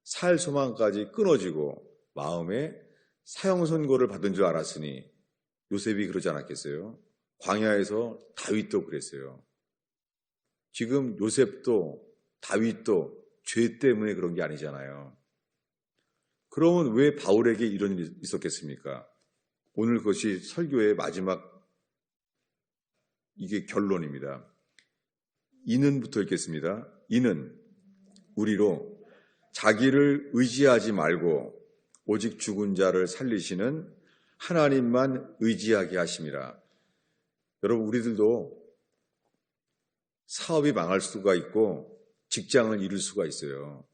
S1: 살 소망까지 끊어지고 마음에 사형 선고를 받은 줄 알았으니, 요셉이 그러지 않았겠어요? 광야에서 다윗도 그랬어요. 지금 요셉도 다윗도 죄 때문에 그런 게 아니잖아요. 그러면 왜 바울에게 이런 일이 있었겠습니까? 오늘 그것이 설교의 마지막 이게 결론입니다. 이는부터 읽겠습니다. 이는 우리로 자기를 의지하지 말고 오직 죽은 자를 살리시는 하나님만 의지하게 하심이라. 여러분, 우리들도 사업이 망할 수가 있고 직장을 잃을 수가 있어요.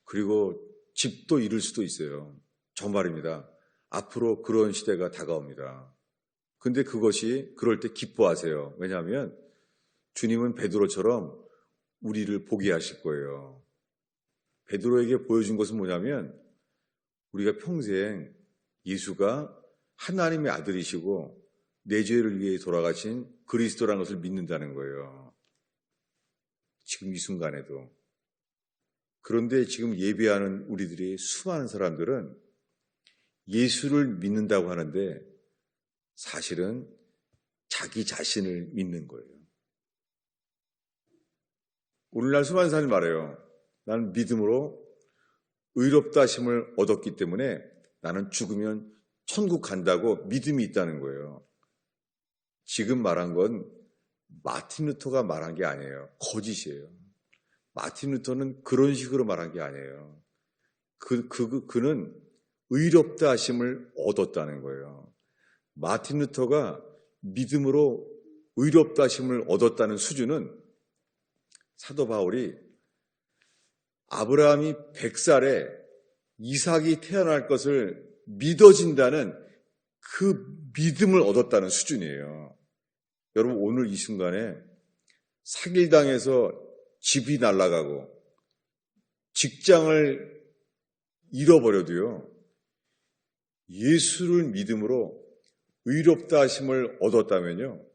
S1: 그리고 집도 잃을 수도 있어요. 정말입니다. 앞으로 그런 시대가 다가옵니다. 근데 그것이 그럴 때 기뻐하세요. 왜냐하면 주님은 베드로처럼 우리를 보게 하실 거예요. 베드로에게 보여준 것은 뭐냐면 우리가 평생 예수가 하나님의 아들이시고 내 죄를 위해 돌아가신 그리스도라는 것을 믿는다는 거예요. 지금 이 순간에도. 그런데 지금 예배하는 우리들이 수많은 사람들은 예수를 믿는다고 하는데 사실은 자기 자신을 믿는 거예요. 오늘날 수많은 사람이 말해요. 나는 믿음으로 의롭다 하심을 얻었기 때문에 나는 죽으면 천국 간다고 믿음이 있다는 거예요. 지금 말한 건 마틴 루터가 말한 게 아니에요. 거짓이에요. 마틴 루터는 그런 식으로 말한 게 아니에요. 그는 의롭다 하심을 얻었다는 거예요. 마틴 루터가 믿음으로 의롭다 하심을 얻었다는 수준은 사도 바울이 아브라함이 100살에 이삭이 태어날 것을 믿어진다는 그 믿음을 얻었다는 수준이에요. 여러분, 오늘 이 순간에 사길당해서 집이 날아가고 직장을 잃어버려도요, 예수를 믿음으로 의롭다 하심을 얻었다면요,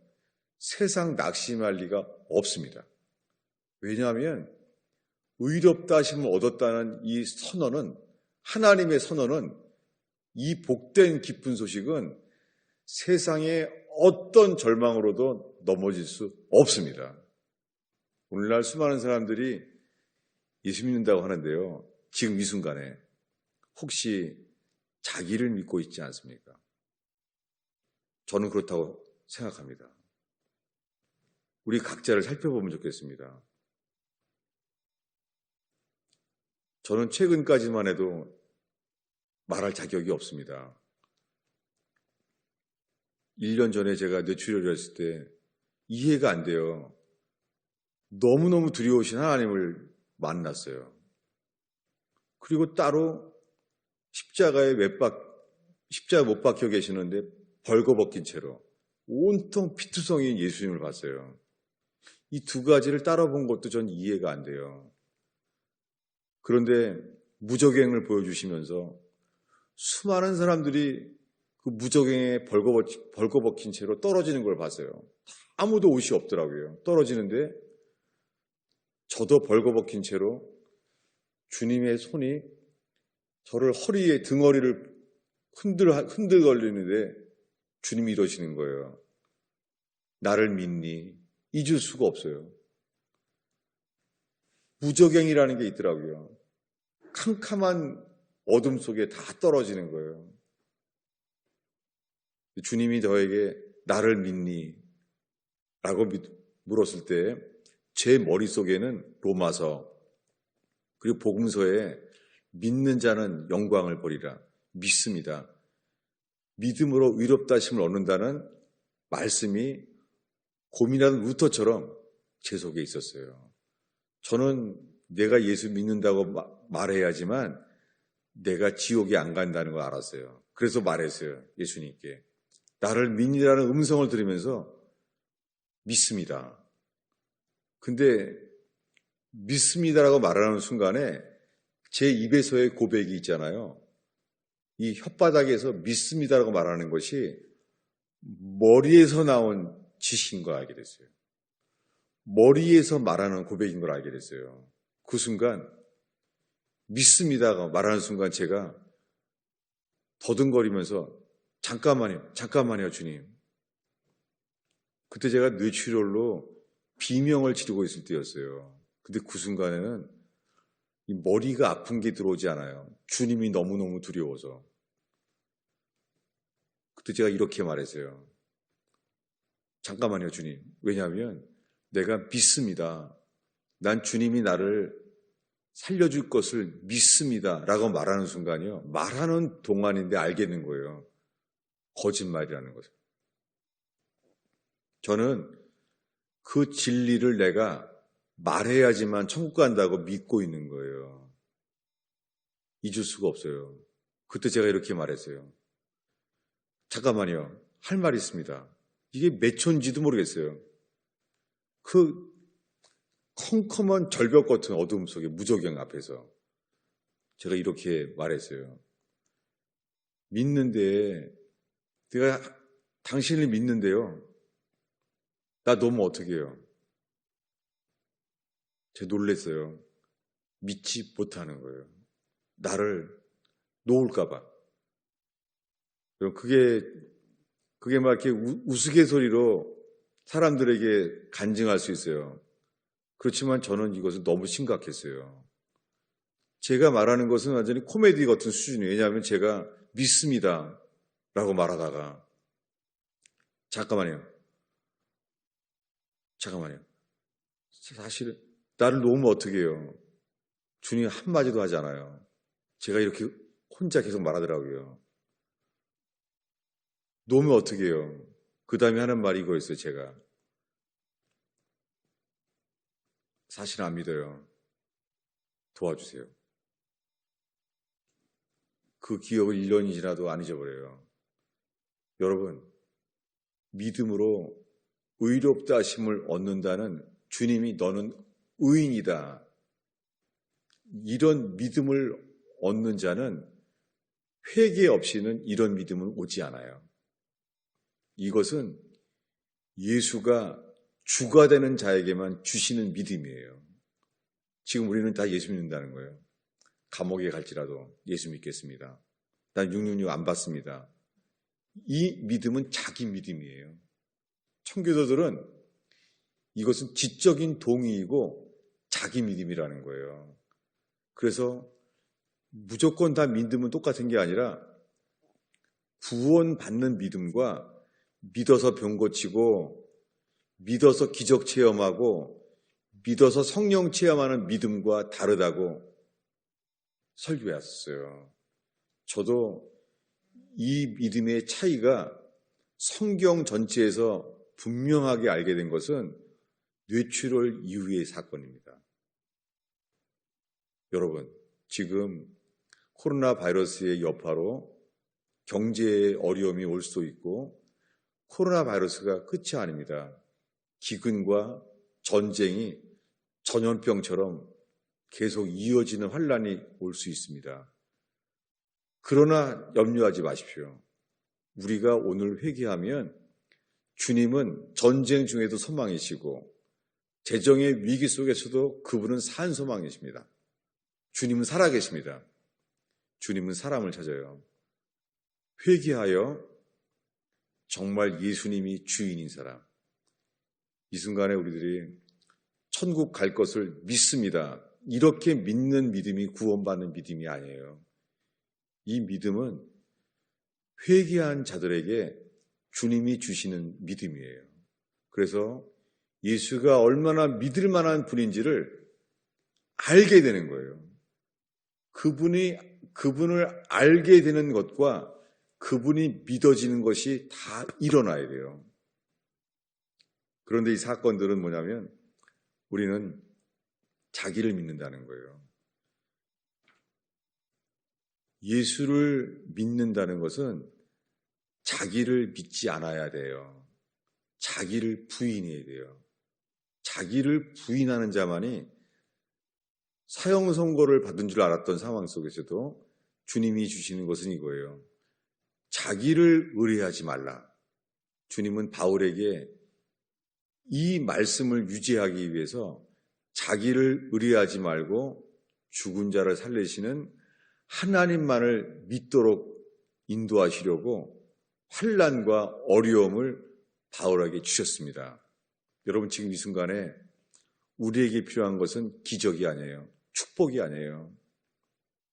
S1: 세상 낙심할 리가 없습니다. 왜냐하면 의롭다 하심을 얻었다는 이 선언은, 하나님의 선언은, 이 복된 기쁜 소식은 세상의 어떤 절망으로도 넘어질 수 없습니다. 오늘날 수많은 사람들이 예수 믿는다고 하는데요, 지금 이 순간에 혹시 자기를 믿고 있지 않습니까? 저는 그렇다고 생각합니다. 우리 각자를 살펴보면 좋겠습니다. 저는 최근까지만 해도 말할 자격이 없습니다. 1년 전에 제가 뇌출혈을 했을 때 이해가 안 돼요. 너무너무 두려우신 하나님을 만났어요. 그리고 따로 십자가 못 박혀 계시는데 벌거벗긴 채로 온통 피투성이인 예수님을 봤어요. 이 두 가지를 따라 본 것도 전 이해가 안 돼요. 그런데 무저갱을 보여주시면서 수많은 사람들이 그 무저갱에 벌거벗긴 채로 떨어지는 걸 봤어요. 아무도 옷이 없더라고요. 떨어지는데 저도 벌거벗긴 채로 주님의 손이 저를 허리에 등허리를 흔들거리는데 주님이 이러시는 거예요. 나를 믿니? 잊을 수가 없어요. 무저갱이라는 게 있더라고요. 캄캄한 어둠 속에 다 떨어지는 거예요. 주님이 저에게 나를 믿니? 라고 물었을 때 제 머릿속에는 로마서 그리고 복음서에 믿는 자는 영광을 보리라, 믿습니다. 믿음으로 의롭다 하심을 얻는다는 말씀이 고민하는 루터처럼 제 속에 있었어요. 저는 내가 예수 믿는다고 말해야지만 내가 지옥에 안 간다는 걸 알았어요. 그래서 말했어요. 예수님께. 나를 믿으라는 음성을 들으면서 믿습니다. 근데 믿습니다라고 말하는 순간에 제 입에서의 고백이 있잖아요. 이 혓바닥에서 믿습니다라고 말하는 것이 머리에서 나온 지식인 걸 알게 됐어요. 머리에서 말하는 고백인 걸 알게 됐어요. 그 순간 믿습니다가 말하는 순간 제가 더듬거리면서 잠깐만요 주님. 그때 제가 뇌출혈로 비명을 지르고 있을 때였어요. 근데 그 순간에는 이 머리가 아픈 게 들어오지 않아요. 주님이 너무너무 두려워서. 그때 제가 이렇게 말했어요. 잠깐만요 주님. 왜냐하면 내가 믿습니다. 난 주님이 나를 살려줄 것을 믿습니다 라고 말하는 순간이요. 말하는 동안인데 알겠는 거예요. 거짓말이라는 것을. 저는 그 진리를 내가 말해야지만 천국 간다고 믿고 있는 거예요. 잊을 수가 없어요. 그때 제가 이렇게 말했어요. 잠깐만요. 할 말이 있습니다. 이게 몇 초인지도 모르겠어요. 그 컴컴한 절벽 같은 어둠 속에 무저경 앞에서 제가 이렇게 말했어요. 믿는데, 내가 당신을 믿는데요. 나 너무 어떻게 해요? 제가 놀랬어요. 믿지 못하는 거예요. 나를 놓을까봐. 그게 막 이렇게 우스갯소리로 사람들에게 간증할 수 있어요. 그렇지만 저는 이것은 너무 심각했어요. 제가 말하는 것은 완전히 코미디 같은 수준이에요. 왜냐하면 제가 믿습니다 라고 말하다가 잠깐만요. 사실 나를 놓으면 어떻게 해요? 주님 한마디도 하지 않아요. 제가 이렇게 혼자 계속 말하더라고요. 놓으면 어떻게 해요? 그 다음에 하는 말이 이거였어요. 제가 사실 안 믿어요. 도와주세요. 그 기억을 1년이 지나도 안 잊어버려요. 여러분, 믿음으로 의롭다 하심을 얻는다는 주님이 너는 의인이다. 이런 믿음을 얻는 자는 회개 없이는 이런 믿음은 오지 않아요. 이것은 예수가 주가 되는 자에게만 주시는 믿음이에요. 지금 우리는 다 예수 믿는다는 거예요. 감옥에 갈지라도 예수 믿겠습니다. 난 666 안 받습니다. 이 믿음은 자기 믿음이에요. 청교도들은 이것은 지적인 동의이고 자기 믿음이라는 거예요. 그래서 무조건 다 믿음은 똑같은 게 아니라 구원받는 믿음과 믿어서 병 고치고 믿어서 기적 체험하고 믿어서 성령 체험하는 믿음과 다르다고 설교했어요. 저도 이 믿음의 차이가 성경 전체에서 분명하게 알게 된 것은 뇌출혈 이후의 사건입니다. 여러분, 지금 코로나 바이러스의 여파로 경제에 어려움이 올 수도 있고 코로나 바이러스가 끝이 아닙니다. 기근과 전쟁이 전염병처럼 계속 이어지는 환란이 올 수 있습니다. 그러나 염려하지 마십시오. 우리가 오늘 회개하면 주님은 전쟁 중에도 소망이시고 재정의 위기 속에서도 그분은 산 소망이십니다. 주님은 살아계십니다. 주님은 사람을 찾아요. 회개하여 정말 예수님이 주인인 사람. 이 순간에 우리들이 천국 갈 것을 믿습니다. 이렇게 믿는 믿음이 구원받는 믿음이 아니에요. 이 믿음은 회개한 자들에게 주님이 주시는 믿음이에요. 그래서 예수가 얼마나 믿을 만한 분인지를 알게 되는 거예요. 그분을 알게 되는 것과 그분이 믿어지는 것이 다 일어나야 돼요. 그런데 이 사건들은 뭐냐면 우리는 자기를 믿는다는 거예요. 예수를 믿는다는 것은 자기를 믿지 않아야 돼요. 자기를 부인해야 돼요. 자기를 부인하는 자만이 사형 선고를 받은 줄 알았던 상황 속에서도 주님이 주시는 것은 이거예요. 자기를 의뢰하지 말라. 주님은 바울에게 이 말씀을 유지하기 위해서 자기를 의뢰하지 말고 죽은 자를 살리시는 하나님만을 믿도록 인도하시려고 환난과 어려움을 바울에게 주셨습니다. 여러분, 지금 이 순간에 우리에게 필요한 것은 기적이 아니에요. 축복이 아니에요.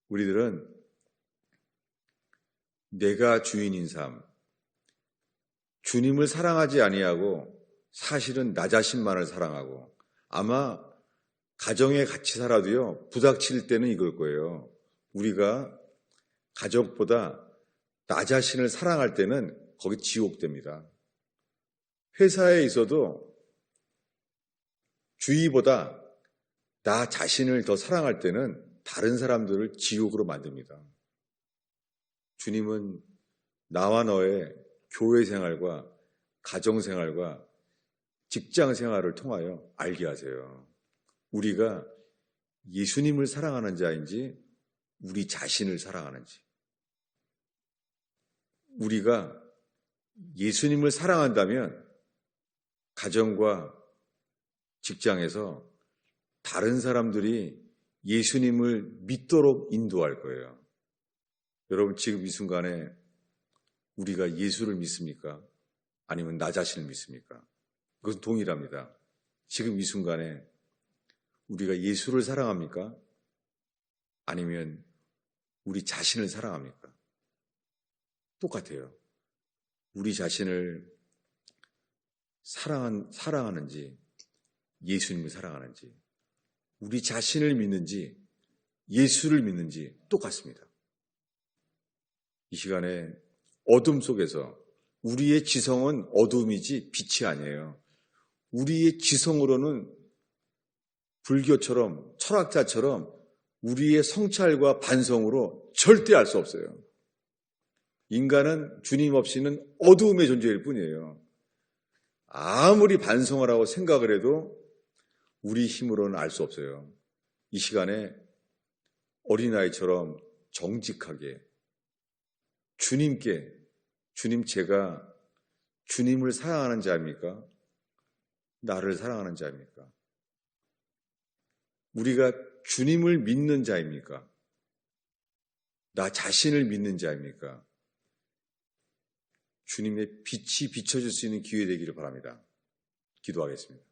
S1: 우리들은 내가 주인인 삶, 주님을 사랑하지 아니하고 사실은 나 자신만을 사랑하고, 아마 가정에 같이 살아도요, 부닥칠 때는 이걸 거예요. 우리가 가족보다 나 자신을 사랑할 때는 거기 지옥됩니다. 회사에 있어도 주위보다 나 자신을 더 사랑할 때는 다른 사람들을 지옥으로 만듭니다. 주님은 나와 너의 교회 생활과 가정 생활과 직장 생활을 통하여 알게 하세요. 우리가 예수님을 사랑하는 자인지 우리 자신을 사랑하는지. 우리가 예수님을 사랑한다면 가정과 직장에서 다른 사람들이 예수님을 믿도록 인도할 거예요. 여러분, 지금 이 순간에 우리가 예수를 믿습니까? 아니면 나 자신을 믿습니까? 그것은 동일합니다. 지금 이 순간에 우리가 예수를 사랑합니까? 아니면 우리 자신을 사랑합니까? 똑같아요. 우리 자신을 사랑하는지 예수님을 사랑하는지, 우리 자신을 믿는지 예수를 믿는지 똑같습니다. 이 시간에 어둠 속에서 우리의 지성은 어둠이지 빛이 아니에요. 우리의 지성으로는 불교처럼 철학자처럼 우리의 성찰과 반성으로 절대 알 수 없어요. 인간은 주님 없이는 어두움의 존재일 뿐이에요. 아무리 반성을 하고 생각을 해도 우리 힘으로는 알 수 없어요. 이 시간에 어린아이처럼 정직하게 주님께, 주님, 제가 주님을 사랑하는 자입니까? 나를 사랑하는 자입니까? 우리가 주님을 믿는 자입니까? 나 자신을 믿는 자입니까? 주님의 빛이 비춰질 수 있는 기회 되기를 바랍니다. 기도하겠습니다.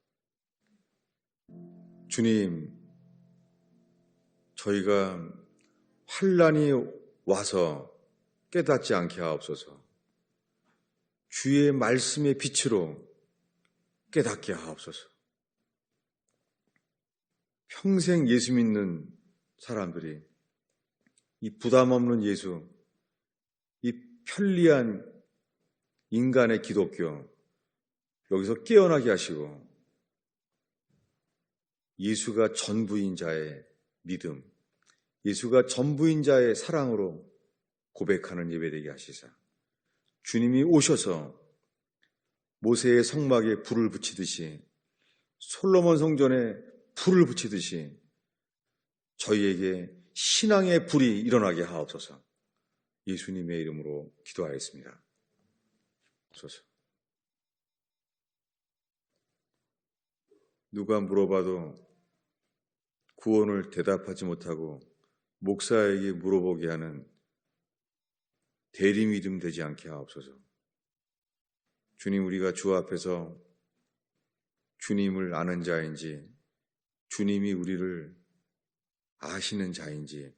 S1: 주님, 저희가 환난이 와서 깨닫지 않게 하옵소서. 주의 말씀의 빛으로 깨닫게 하옵소서. 평생 예수 믿는 사람들이 이 부담 없는 예수, 이 편리한 인간의 기독교, 여기서 깨어나게 하시고 예수가 전부인 자의 믿음, 예수가 전부인 자의 사랑으로 고백하는 예배되게 하시사, 주님이 오셔서 모세의 성막에 불을 붙이듯이, 솔로몬 성전에 불을 붙이듯이 저희에게 신앙의 불이 일어나게 하옵소서. 예수님의 이름으로 기도하였습니다. 누가 물어봐도 구원을 대답하지 못하고 목사에게 물어보게 하는 대리믿음 되지 않게 하옵소서. 주님, 우리가 주 앞에서 주님을 아는 자인지, 주님이 우리를 아시는 자인지,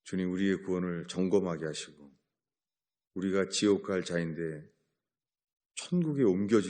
S1: 주님, 우리의 구원을 점검하게 하시고, 우리가 지옥 갈 자인데 천국에 옮겨질